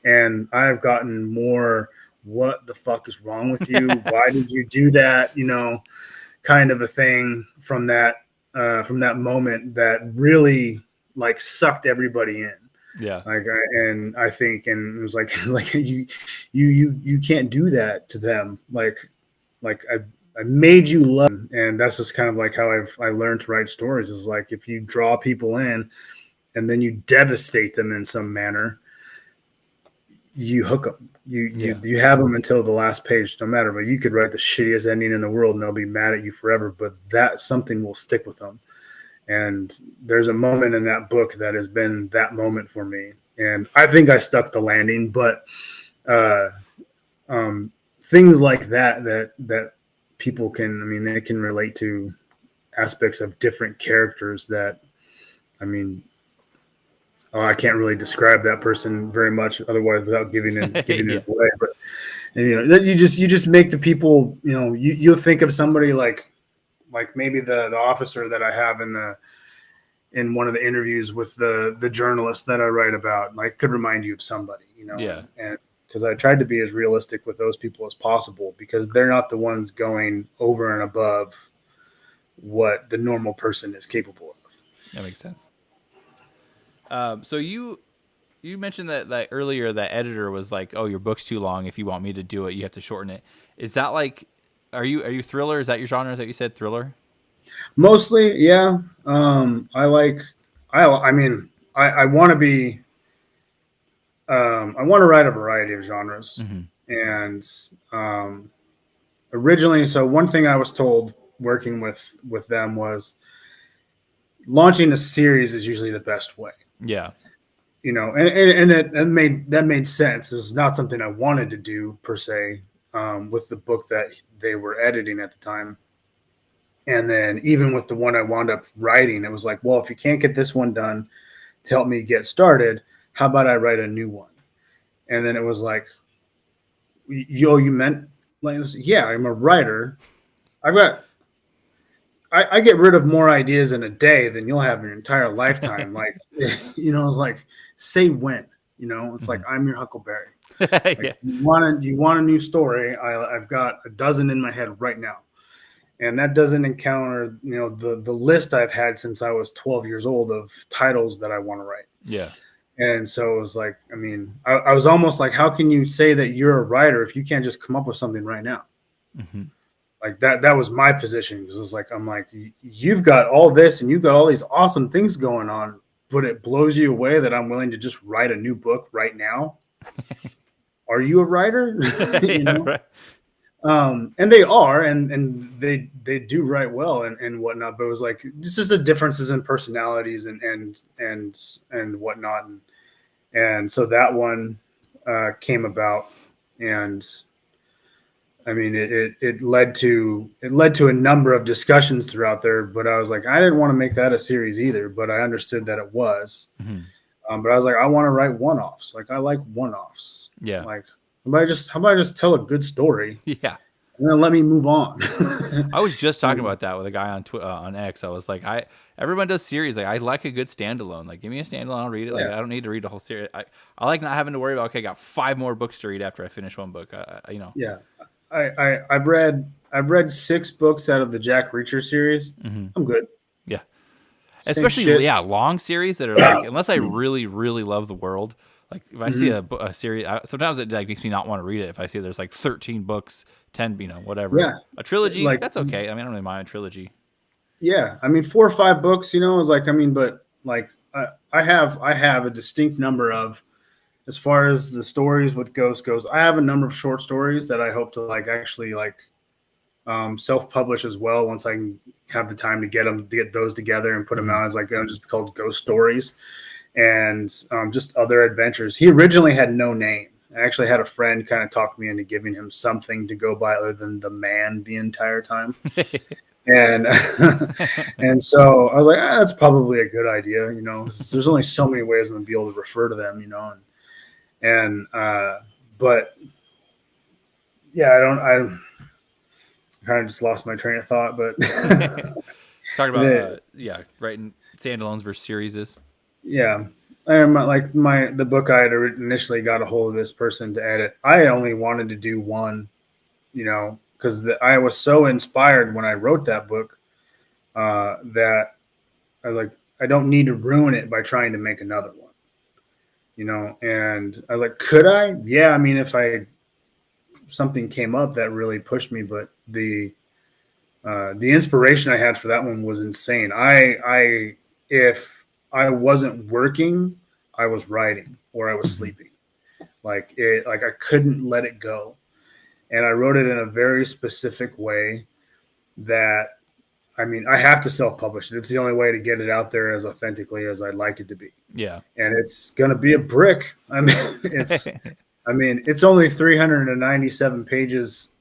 And I've gotten more, what the fuck is wrong with you? Why did you do that? Kind of a thing from that moment that really like sucked everybody in. Yeah. I think, and it was like you can't do that to them. Like I made you love them. And that's just kind of like how I learned to write stories, is like, if you draw people in and then you devastate them in some manner, you hook them. You have them until the last page, no matter. But you could write the shittiest ending in the world and they'll be mad at you forever, but that something will stick with them. And there's a moment in that book that has been that moment for me. And I think I stuck the landing, but uh, things like that people can, I mean, they can relate to aspects of different characters that, I mean, I can't really describe that person very much otherwise without giving Yeah. it away. But and, you just make the people, you'll think of somebody like maybe the officer that I have in one of the interviews with the journalist that I write about, like could remind you of somebody, Yeah. and because I tried to be as realistic with those people as possible because they're not the ones going over and above what the normal person is capable of. That makes sense. So you mentioned that earlier that editor was like, "Oh, your book's too long. If you want me to do it, you have to shorten it." Is that like, are you thriller? Is that your genre? Is that you said thriller? Mostly, yeah. I like, I mean, I want to be, I want to write a variety of genres. Mm-hmm. And originally, so one thing I was told working with them was launching a series is usually the best way. Yeah. And that made sense. It was not something I wanted to do per se, with the book that they were editing at the time. And then even with the one I wound up writing, it was like, well, if you can't get this one done to help me get started, how about I write a new one? And then it was like, you meant like this? Yeah, I'm a writer. I've got I get rid of more ideas in a day than you'll have in your entire lifetime. Like, it's like, say when, it's like, Mm-hmm. I'm your Huckleberry. Like, Yeah. you want a new story. I've got a dozen in my head right now. And that doesn't encounter, the list I've had since I was 12 years old of titles that I want to write. Yeah. And so it was like, I mean, I was almost like, how can you say that you're a writer if you can't just come up with something right now? Mm-hmm. Like that was my position, because it was like, I'm like, you've got all this and you've got all these awesome things going on, but it blows you away that I'm willing to just write a new book right now. Are you a writer? you Yeah. know Right. and they are, and they do write well and whatnot, but it was like, it's just the differences in personalities and whatnot, and so that one came about. And I mean, it led to a number of discussions throughout there, but I was like, I didn't want to make that a series either, but I understood that it was. Mm-hmm. But I was like, I want to write one-offs. Like, I like one-offs. Yeah. Like, how about I just tell a good story Yeah. and then let me move on? I was just talking about that with a guy on X. I was like, everyone does series. Like, I like a good standalone. Like, give me a standalone, I'll read it. Like, Yeah, I don't need to read a whole series. I like not having to worry about, okay, I got 5 more books to read after I finish one book. yeah. I've read 6 books out of the Jack Reacher series. Mm-hmm. I'm good. Yeah. Same Especially, shit. yeah, long series that are like, unless I really, really love the world. Like, if I see Mhm. a series, sometimes it like makes me not want to read it. If I see there's like 13 books, 10, whatever. Yeah, A trilogy, like, that's okay. I mean, I don't really mind a trilogy. yeah. I mean, 4 or 5 books. Is like, I mean, but like, I have a distinct number of, as far as the stories with Ghost goes, I have a number of short stories that I hope to like actually like self-publish as well once I can have the time to get those together and put them Mm-hmm. out as like, just called Ghost Stories, and just other adventures. He originally had no name. I actually had a friend kind of talk me into giving him something to go by other than the man the entire time. And and so I was like, that's probably a good idea. There's only so many ways I'm gonna be able to refer to them. And but yeah, I kind of just lost my train of thought, but Talking about, the, yeah, writing standalones versus series. yeah, like the book I had initially got a hold of this person to edit. I only wanted to do one, because I was so inspired when I wrote that book, that I was like, I don't need to ruin it by trying to make another one. And I was like, could I? Yeah, I mean, if something came up that really pushed me, but the inspiration I had for that one was insane. If I wasn't working, I was writing or I was Mm-hmm. sleeping. Like I couldn't let it go, and I wrote it in a very specific way that I mean, I have to self-publish it. It's the only way to get it out there as authentically as I'd like it to be. Yeah. And it's going to be a brick. I mean, it's only 397 pages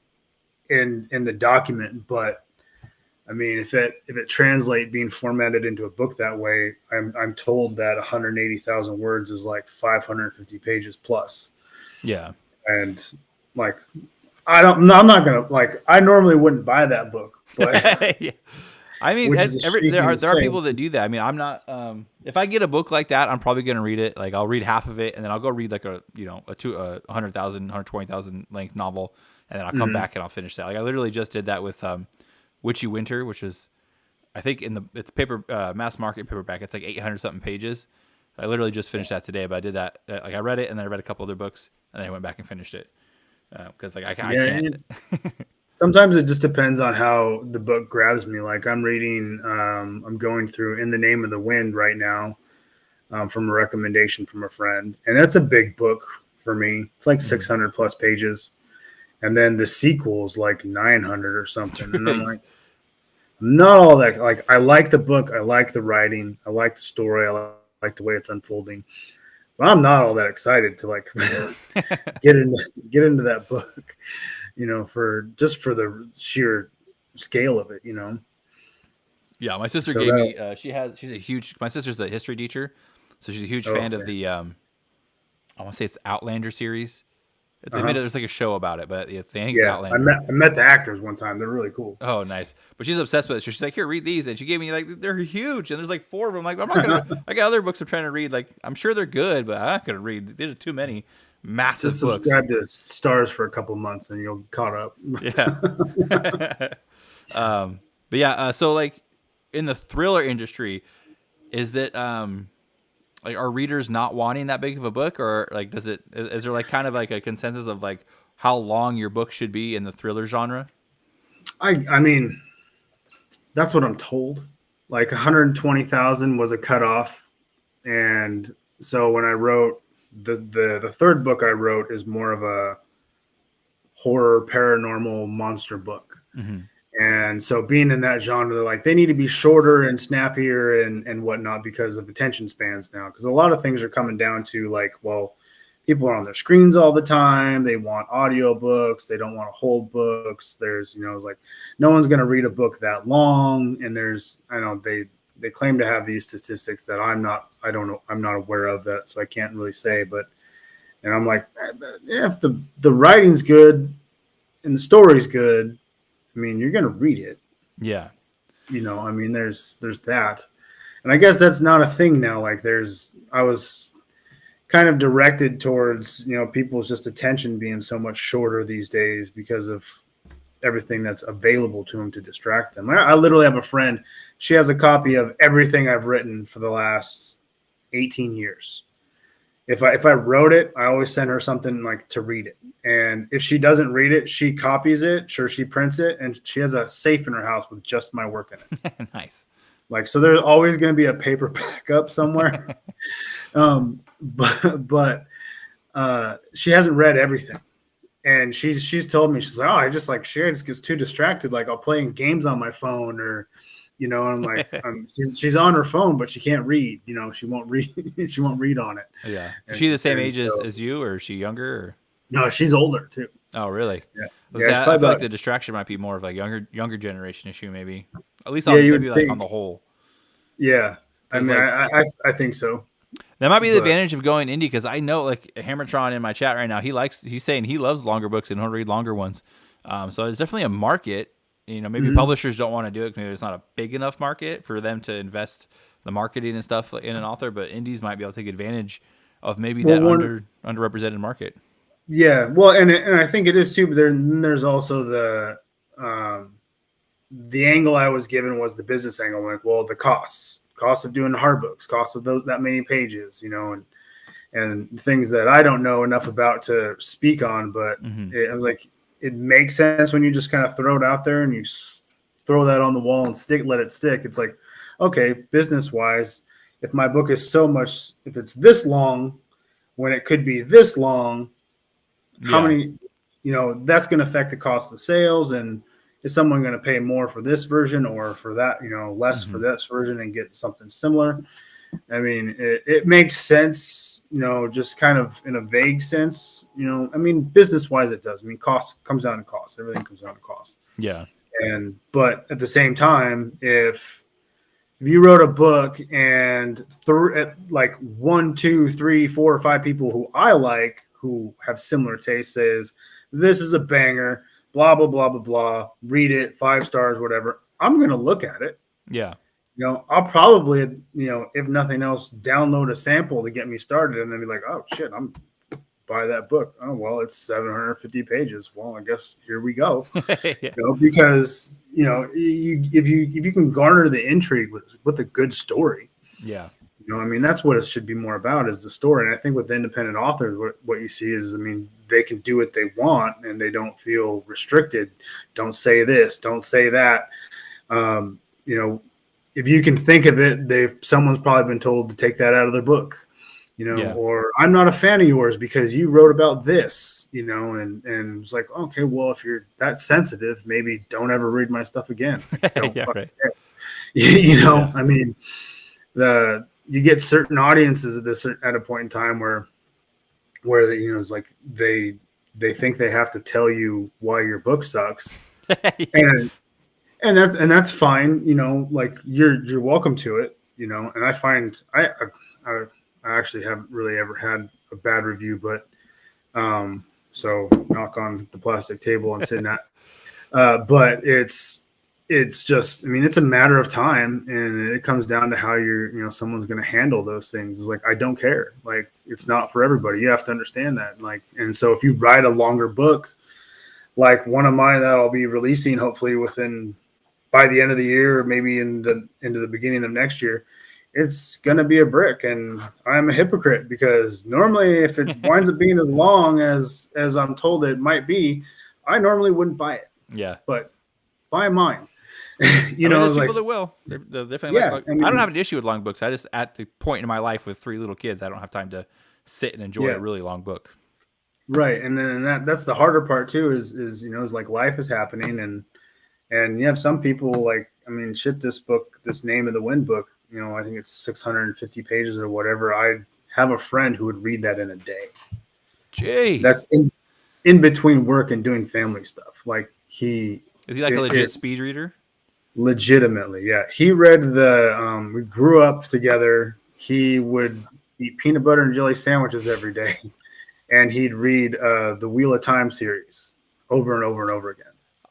in the document, but I mean, if it translate being formatted into a book that way, I'm told that 180,000 words is like 550 pages plus. Yeah. And like, I'm not gonna like. I normally wouldn't buy that book, but Yeah. I mean, which is a there are people that do that. I mean, I'm not. If I get a book like that, I'm probably gonna read it. Like, I'll read half of it, and then I'll go read like a 100,000, 120,000 length novel, and then I'll come back and I'll finish that. Like, I literally just did that with Witchy Winter, which is, I think it's paper mass market paperback. It's like 800 something pages. I literally just finished that today, but I did that. Like, I read it, and then I read a couple other books, and then I went back and finished it because I can't. Sometimes it just depends on how the book grabs me. Like I'm reading, I'm going through In the Name of the Wind right now from a recommendation from a friend. And that's a big book for me. It's like 600 plus pages. And then the sequel's like 900 or something. And I'm like, not all that. Like, I like the book. I like the writing. I like the story. I like the way it's unfolding. But I'm not all that excited to like get into that book. For the sheer scale of it, Yeah, my sister gave me. My sister's a history teacher, so she's a huge fan of the. I want to say it's the Outlander series. There's like a show about it, but it's Outlander. I met the actors one time. They're really cool. Oh, nice. But she's obsessed with it. So she's like, "Here, read these," and she gave me like they're huge, and there's like 4 of them. Like, I'm not gonna. I got other books I'm trying to read. Like, I'm sure they're good, but I'm not gonna read. There's too many. Massive Just books. subscribe to Stars for a couple months and you'll caught up. Yeah. But yeah, so like in the thriller industry, is that like are readers not wanting that big of a book, or like is there like kind of like a consensus of like how long your book should be in the thriller genre? I mean, that's what I'm told. Like 120,000 was a cutoff, and so when I wrote the third book I wrote is more of a horror paranormal monster book. Mm-hmm. And so being in that genre, like they need to be shorter and snappier and whatnot because of attention spans now. Because a lot of things are coming down to like, well, people are on their screens all the time. They want audio books. They don't want to hold books. There's, like no one's going to read a book that long. And they claim to have these statistics that I'm not aware of that. So I can't really say, and I'm like, if the writing's good and the story's good, I mean, you're going to read it. Yeah. I mean, there's that. And I guess that's not a thing now. Like I was kind of directed towards, people's just attention being so much shorter these days because of everything that's available to them to distract them. I literally have a friend. She has a copy of everything I've written for the last 18 years. If I wrote it, I always send her something like to read it. And if she doesn't read it, she copies it. Sure, she prints it, and she has a safe in her house with just my work in it. Nice. Like, so there's always going to be a paper backup somewhere. But she hasn't read everything. And she's told me, she's like, I just gets too distracted. Like I'll play games on my phone or, and I'm like, she's on her phone, but she can't read, she won't read. She won't read on it. Yeah. Is she the same age as you, or is she younger? Or? No, she's older too. Oh, really? Yeah. I feel like the distraction might be more of a younger generation issue, maybe. At least maybe like on the whole. Yeah. I mean, I think so. That might be the advantage of going indie, because I know, like Hammertron in my chat right now, he's saying he loves longer books and he'll read longer ones. So there's definitely a market. Maybe publishers don't want to do it because there's not a big enough market for them to invest the marketing and stuff in an author. But indies might be able to take advantage of maybe that underrepresented market. Yeah, well, and I think it is too. But there's also the angle I was given was the business angle. Like, well, the cost of doing hard books, cost of that many pages, and things that I don't know enough about to speak on. But I was like, it makes sense when you just kind of throw it out there and you throw that on the wall and let it stick. It's like, okay, business wise, if my book is if it's this long, when it could be this long, how many, that's going to affect the cost of sales. And is someone going to pay more for this version or for that, less for Mm-hmm. this version and get something similar? I mean, it makes sense, just kind of in a vague sense, I mean, business wise, it does. I mean, cost comes down to cost. Everything comes down to cost. Yeah. But at the same time, if you wrote a book and like 1, 2, 3, 4, or 5 people who I like, who have similar tastes, says, this is a banger, blah, blah, blah, blah, blah, read it, 5 stars, whatever. I'm going to look at it. Yeah. I'll probably, if nothing else, download a sample to get me started and then be like, oh shit, I'm buy that book. Oh, well, it's 750 pages. Well, I guess here we go. Yeah. Because, if you can garner the intrigue with a good story, Yeah. I mean, that's what it should be more about, is the story. And I think with independent authors, what you see is, I mean, they can do what they want and they don't feel restricted. Don't say this, don't say that. If you can think of it, someone's probably been told to take that out of their book, Yeah. or I'm not a fan of yours because you wrote about this, and it's like, okay, well, if you're that sensitive, maybe don't ever read my stuff again. Don't Yeah. Right. Yeah. I mean, you get certain audiences at a point in time where it's like they think they have to tell you why your book sucks, Yeah. and that's fine, like you're welcome to it, and I find I actually haven't really ever had a bad review, but so knock on the plastic table I'm sitting at. But it's just, I mean, it's a matter of time, and it comes down to how someone's going to handle those things. It's like, I don't care. Like, it's not for everybody. You have to understand that. Like, and so if you write a longer book, like one of mine that I'll be releasing hopefully by the end of the year, or maybe into the beginning of next year, it's going to be a brick. And I'm a hypocrite because normally if it winds up being as long as I'm told it might be, I normally wouldn't buy it. Yeah. But buy mine. There's people that will. They're definitely yeah. I don't have an issue with long books. I just, at the point in my life with 3 little kids, I don't have time to sit and enjoy a really long book. Right. And then that's the harder part too, is like life is happening, and you have some people like, I mean, shit, this Name of the Wind book, I think it's 650 pages or whatever. I have a friend who would read that in a day. Jeez. That's in between work and doing family stuff. Like is he like a legit speed reader? Legitimately, yeah. He read we grew up together. He would eat peanut butter and jelly sandwiches every day, and he'd read the Wheel of Time series over and over and over again.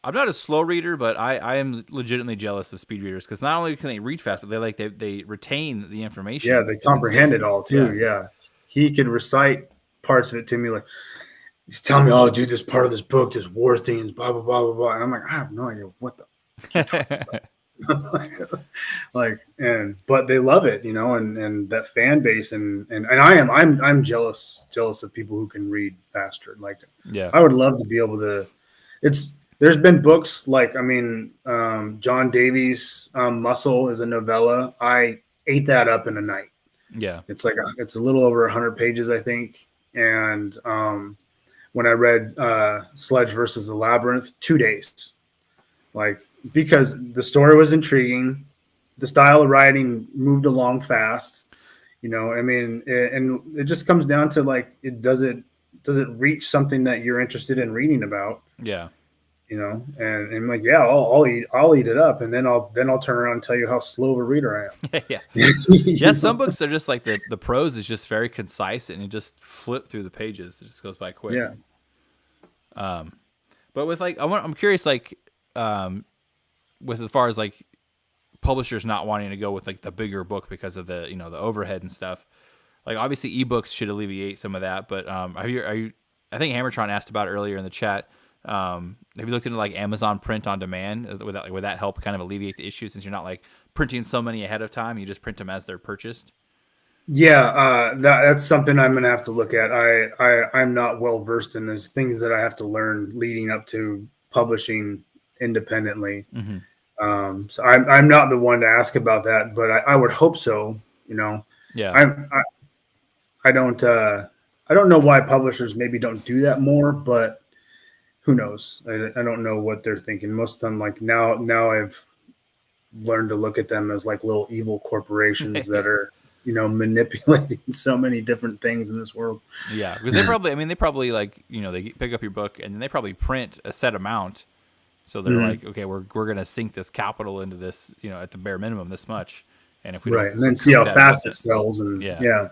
I'm not a slow reader, but I am legitimately jealous of speed readers because not only can they read fast, but they retain the information. Yeah, they comprehend it all too. Yeah. He could recite parts of it to me, like he's telling me, "Oh, dude, this part of this book, this war themes, blah blah blah blah blah," and I'm like, I have no idea what the. But they love it, and that fan base, and I'm jealous of people who can read faster. Like, yeah, I would love to be able to. There's been books like, I mean, John Davies' Muscle is a novella. I ate that up in a night. Yeah, it's a little over 100 pages, I think, and when I read Sledge versus the Labyrinth, 2 days. Like, because the story was intriguing, the style of writing moved along fast, I mean, and it just comes down to like, does it reach something that you're interested in reading about? Yeah. And I'm like, yeah, I'll eat it up, and then I'll turn around and tell you how slow of a reader I am. Yeah. Yeah, some books are just like the prose is just very concise, and you just flip through the pages. It just goes by quick. Yeah. But with like, I'm curious, like, with as far as like publishers not wanting to go with like the bigger book because of the the overhead and stuff. Like, obviously ebooks should alleviate some of that, but are you I think Hammertron asked about it earlier in the chat. Have you looked into like Amazon print on demand? Would that help kind of alleviate the issue, since you're not like printing so many ahead of time? You just print them as they're purchased. Yeah, that's something I'm gonna have to look at. I'm not well versed in those things that I have to learn leading up to publishing independently. Mm-hmm. So I'm not the one to ask about that, but I would hope so. Yeah. I don't know why publishers maybe don't do that more, but who knows? I don't know what they're thinking. Most of the time, like now I've learned to look at them as like little evil corporations that are, manipulating so many different things in this world. Yeah, because they probably like they pick up your book and then they probably print a set amount. So they're Mm-hmm. like, okay, we're gonna sink this capital into this, at the bare minimum this much, and if we don't Right, and then see recoup how that, it fast it doesn't. sells, and Yeah. yeah,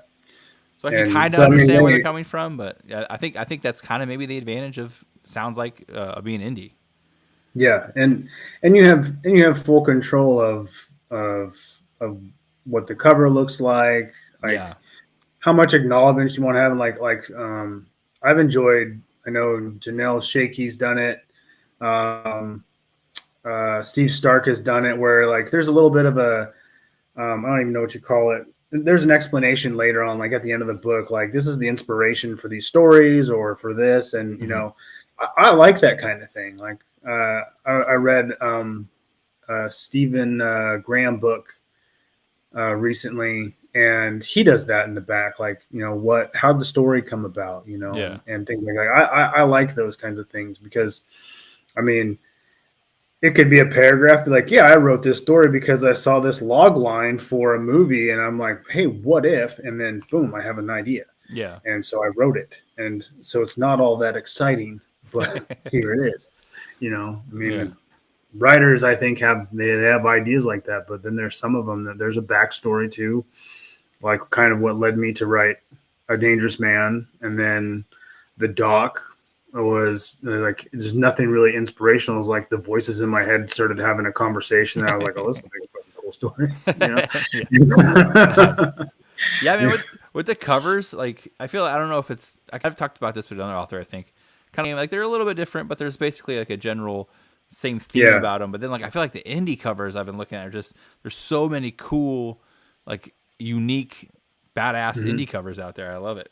So I can and kind of so I mean, understand where they're coming from, but I think that's kind of maybe the advantage of sounds like being indie. yeah, and you have full control of what the cover looks like Yeah. how much acknowledgement you want to have, and I've enjoyed. I know Janelle Shakey's done it. Um, Steve Stark has done it, where like there's a little bit of a I don't even know what you call it. There's an explanation later on, like at the end of the book, like this is the inspiration for these stories or for this, and Mm-hmm. I like that kind of thing. Like I read Stephen Graham book recently, and he does that in the back, like how'd the story come about, Yeah. and things like that. I like those kinds of things because, I mean, it could be a paragraph, be like, yeah, I wrote this story because I saw this log line for a movie, and I'm like, hey, what if? And then boom, I have an idea, Yeah. and so I wrote it, and so it's not all that exciting, but here it is. I Yeah. mean, writers, I think, they have ideas like that, but then there's some of them that there's a backstory to, like kind of what led me to write A Dangerous Man, and then The Doc was like there's nothing really inspirational. It was like the voices in my head started having a conversation, and I was like, oh, this is a big fucking cool story, Yeah. Nice. Yeah, I mean, with the covers, like I don't know if it's I've talked about this with another author. I think kind of like they're a little bit different, but there's basically like a general same theme Yeah. about them. But then like I feel like the indie covers I've been looking at are just there's so many cool, like unique, badass Mhm. indie covers out there. I love it.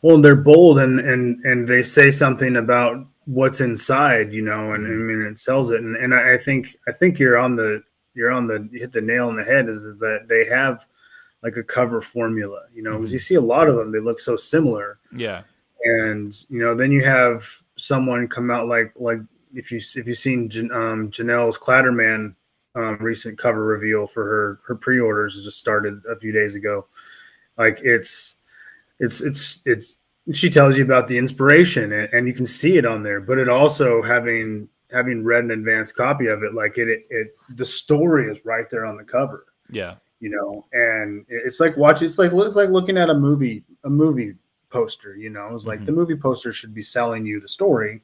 Well, they're bold, and they say something about what's inside, and I Mm-hmm. mean it sells it. And I think you hit the nail on the head, is that they have like a cover formula, because Mm-hmm. you see a lot of them, they look so similar. Yeah. And then you have someone come out like if you've seen Janelle's Clatterman recent cover reveal for her pre-orders just started a few days ago. Like it's she tells you about the inspiration, and you can see it on there, but it also having read an advanced copy of it, like it the story is right there on the cover, Yeah. and it's like watching, it's like looking at a movie poster. It's like Mm-hmm. the movie poster should be selling you the story,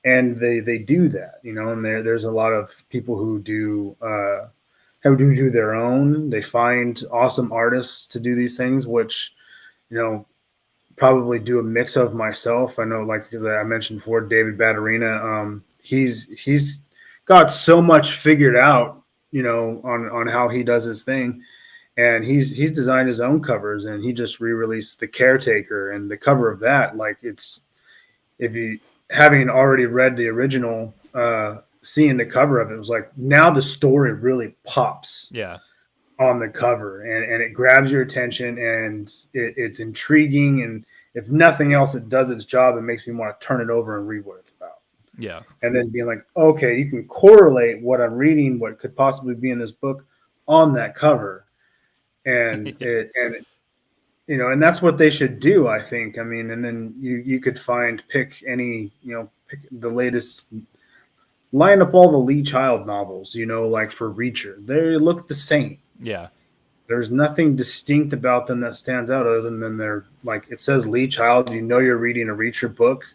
and they do that, and there's a lot of people who do their own. They find awesome artists to do these things, which you know probably do a mix of myself. I know, like, as I mentioned before, David Batterina, he's got so much figured out, on how he does his thing, and he's designed his own covers, and he just re-released The Caretaker, and the cover of that, like, it's, if you, having already read the original, seeing the cover of it, was like, now the story really pops Yeah. on the cover, and it grabs your attention, and it's intriguing, and if nothing else, it does its job and makes me want to turn it over and read what it's about, Yeah. and then being like, okay, you can correlate what I'm reading, what could possibly be in this book, on that cover, and Yeah. and that's what they should do, I think. I mean, and then you could pick any, pick the latest, line up all the Lee Child novels, like for Reacher, they look the same. Yeah. There's nothing distinct about them that stands out, other than they're like, it says Lee Child, you're reading a Reacher book,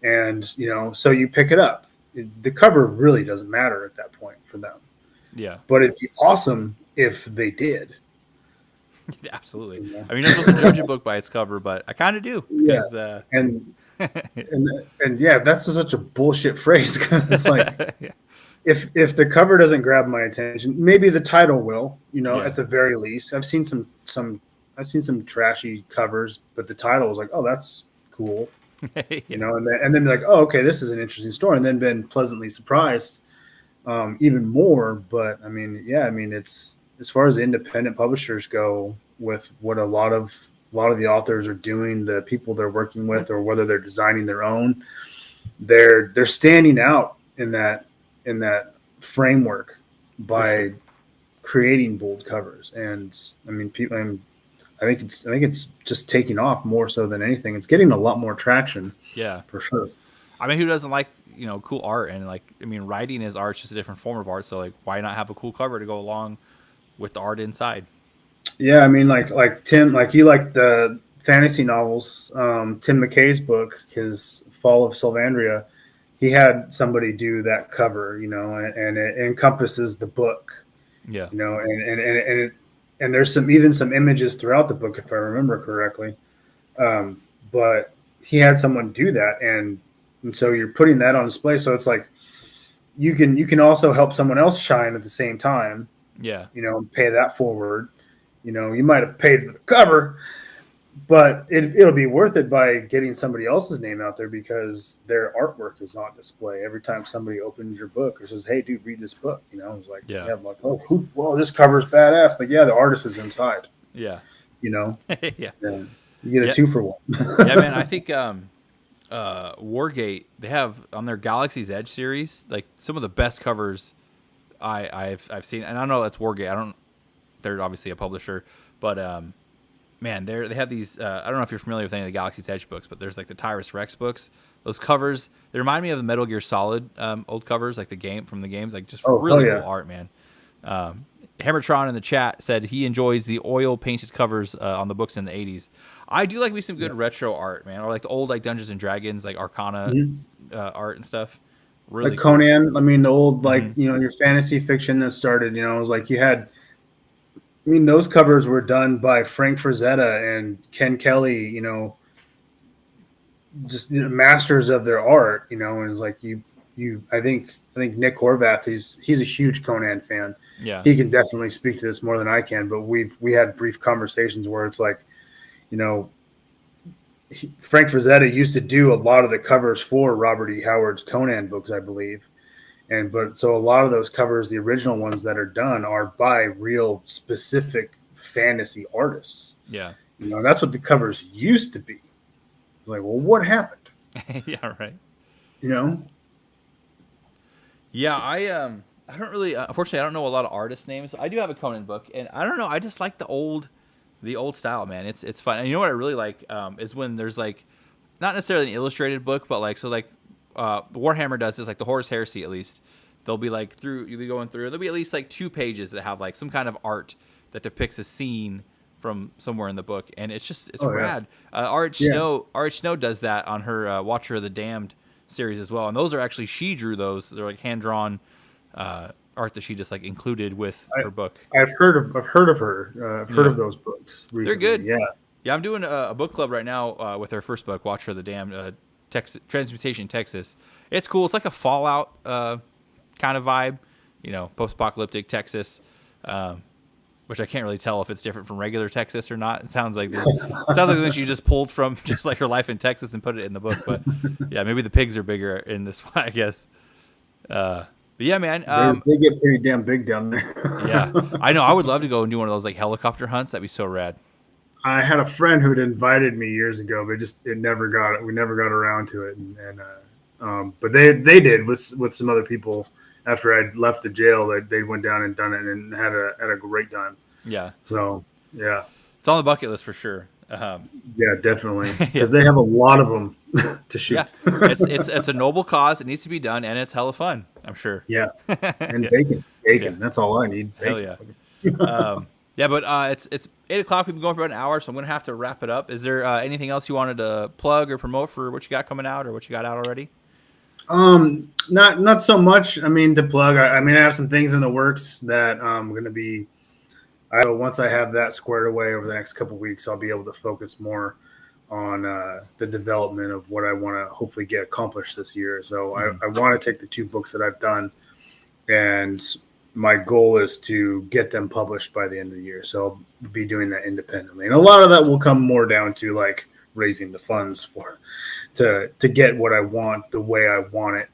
and so you pick it up. The cover really doesn't matter at that point for them, Yeah. but it'd be awesome if they did. Absolutely. You know? I mean, you're not supposed to judge a book by its cover, but I kind of do Yeah, because and and yeah, that's such a bullshit phrase, because it's like, yeah. if the cover doesn't grab my attention, maybe the title will, Yeah. at the very least. I've seen some trashy covers, but the title is like, oh, that's cool, Yeah. and then be like, oh, okay, this is an interesting story, and then been pleasantly surprised, even more. But I mean, yeah, I mean, it's, as far as independent publishers go, with what a lot of the authors are doing, the people they're working with, or whether they're designing their own. they're standing out in that framework For by sure. creating bold covers. And I mean, people. I think it's just taking off more so than anything. It's getting a lot more traction Yeah. for sure. I mean, who doesn't like, cool art? And like, I mean, writing is art, it's just a different form of art. So like, why not have a cool cover to go along with the art inside? Yeah, I mean, like Tim, like you like the fantasy novels. Tim McKay's book, his Fall of Sylvandria, he had somebody do that cover, and it encompasses the book, Yeah. and there's some images throughout the book if I remember correctly. Um, but he had someone do that, and so you're putting that on display. So it's like you can also help someone else shine at the same time, Yeah. pay that forward. You might have paid for the cover, but it'll be worth it by getting somebody else's name out there because their artwork is on display every time somebody opens your book or says, "Hey, dude, read this book." It's like, Yeah. yeah, I'm like, oh, whoa, this cover's badass. But yeah, the artist is inside. Yeah. You know, Yeah. yeah, you get a Yeah. 2 for 1. Yeah, man. I think Wargate, they have on their Galaxy's Edge series like some of the best covers I've seen. And I know that's Wargate. I don't. They're obviously a publisher, but man, they have these. I don't know if you're familiar with any of the Galaxy's Edge books, but there's like the Tyrus Rex books. Those covers, they remind me of the Metal Gear Solid old covers, like the game from the games, like just Oh, hell really yeah. cool art, man. Hammertron in the chat said he enjoys the oil painted covers on the books in the 80s. I do like me some good retro art, man, or like the old like Dungeons and Dragons, like Arcana Mhm. art and stuff. Like Really cool. Conan. I mean, the old Hmm. your fantasy fiction that started. It was like you had. I mean, those covers were done by Frank Frazetta and Ken Kelly. Just masters of their art. And it's like you. I think Nick Horvath. He's a huge Conan fan. Yeah, He can definitely speak to this more than I can. But we had brief conversations where it's like, you know, Frank Frazetta used to do a lot of the covers for Robert E. Howard's Conan books, I believe. But so a lot of those covers, the original ones that are done, are by real specific fantasy artists. yeah, That's what the covers used to be. Like, well, what happened? yeah. Right. You know? Yeah, I don't really unfortunately I don't know a lot of artist names. I do have a Conan book, and I don't know. I just like the old style, man. It's fun. And you know what I really like is when there's like not necessarily an illustrated book, but like so like Warhammer does this, like the Horus Heresy at least. They'll be like you'll be going through. There'll be at least like 2 pages that have like some kind of art that depicts a scene from somewhere in the book, and it's Oh yeah, rad. Art yeah. Snow Art Snow does that on her Watcher of the Damned series as well, and those are actually she drew those. They're like hand drawn art that she just like included with I her book. I've heard of her. I've heard Yeah, of those books they're recently. good. Yeah. Yeah, I'm doing a book club right now with her first book, Watcher of the Damned, Transmutation, Texas. It's cool. It's like a Fallout kind of vibe, post-apocalyptic Texas, which I can't really tell if it's different from regular Texas or not. It sounds like something she just pulled from just like her life in Texas and put it in the book. But yeah, maybe the pigs are bigger in this one, I guess. But yeah, man. They get pretty damn big down Yeah, there. I know. I would love to go and do one of those like helicopter hunts. That'd be so rad. I had a friend who'd invited me years ago, but we never got around to it. But they did with some other people after I'd left the jail. They went down and done it and had a great time. Yeah, So yeah, it's on the bucket list for sure. yeah, definitely Yeah, because they have a lot of them to yeah. shoot. It's a noble cause. It needs to be done, and it's hella fun. I'm sure. Yeah, and Yeah, bacon. yeah. That's all I need. Hell Bacon. yeah. Yeah, but it's 8 o'clock. We've been going for about an hour, so I'm gonna have to wrap it up. Is there anything else you wanted to plug or promote for what you got coming out or what you got out already? Not so much. I mean, to plug. I mean, I have some things in the works that I'm going to be. Once I have that squared away over the next couple of weeks, I'll be able to focus more on the development of what I want to hopefully get accomplished this year. So I want to take the 2 books that I've done, and my goal is to get them published by the end of the year. So I'll be doing that independently, and a lot of that will come more down to like raising the funds to get what I want the way I want it,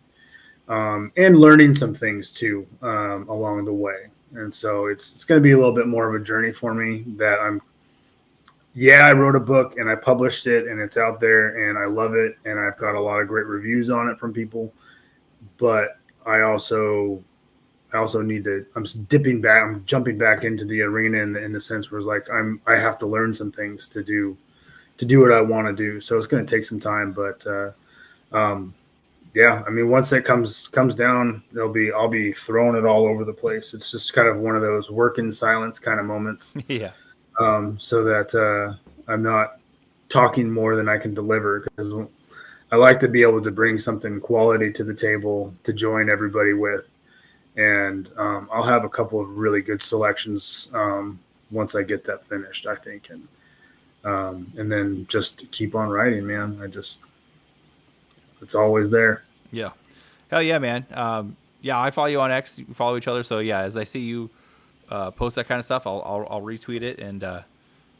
and learning some things too along the way. And so it's going to be a little bit more of a journey for me that Yeah, I wrote a book and I published it and it's out there and I love it and I've got a lot of great reviews on it from people. But I also need to. I'm dipping back. I'm jumping back into the arena in the sense where it's like I have to learn some things to do what I want to do. So it's going to take some time, but um, yeah, I mean, once that comes down, I'll be throwing it all over the place. It's just kind of one of those work in silence kind of moments, Yeah. so that I'm not talking more than I can deliver because I like to be able to bring something quality to the table to join everybody with, and I'll have a couple of really good selections once I get that finished, I think, and then just keep on writing, man. It's always there. Yeah. Hell yeah, man. Yeah, I follow you on X. We follow each other. So yeah, as I see you post that kind of stuff, I'll retweet it and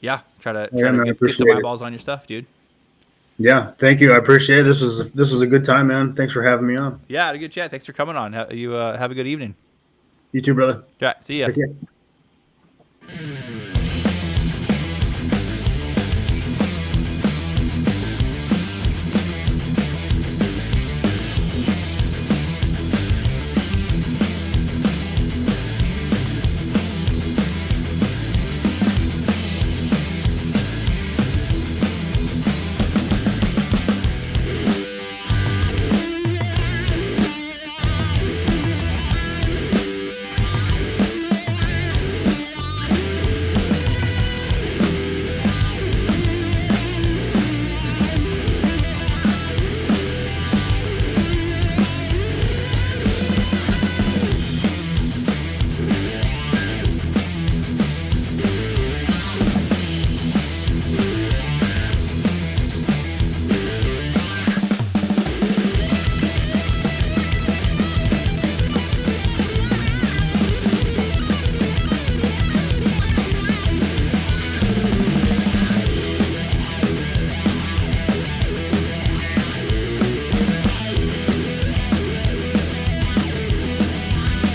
yeah, try Yeah, to man, I get some appreciate it. eyeballs on your stuff, dude. Yeah, thank you. I appreciate it. This was a good time, man. Thanks for having me on. Yeah, had a good chat. Thanks for coming on. You have a good evening. You too, brother. Yeah, see ya. Take care.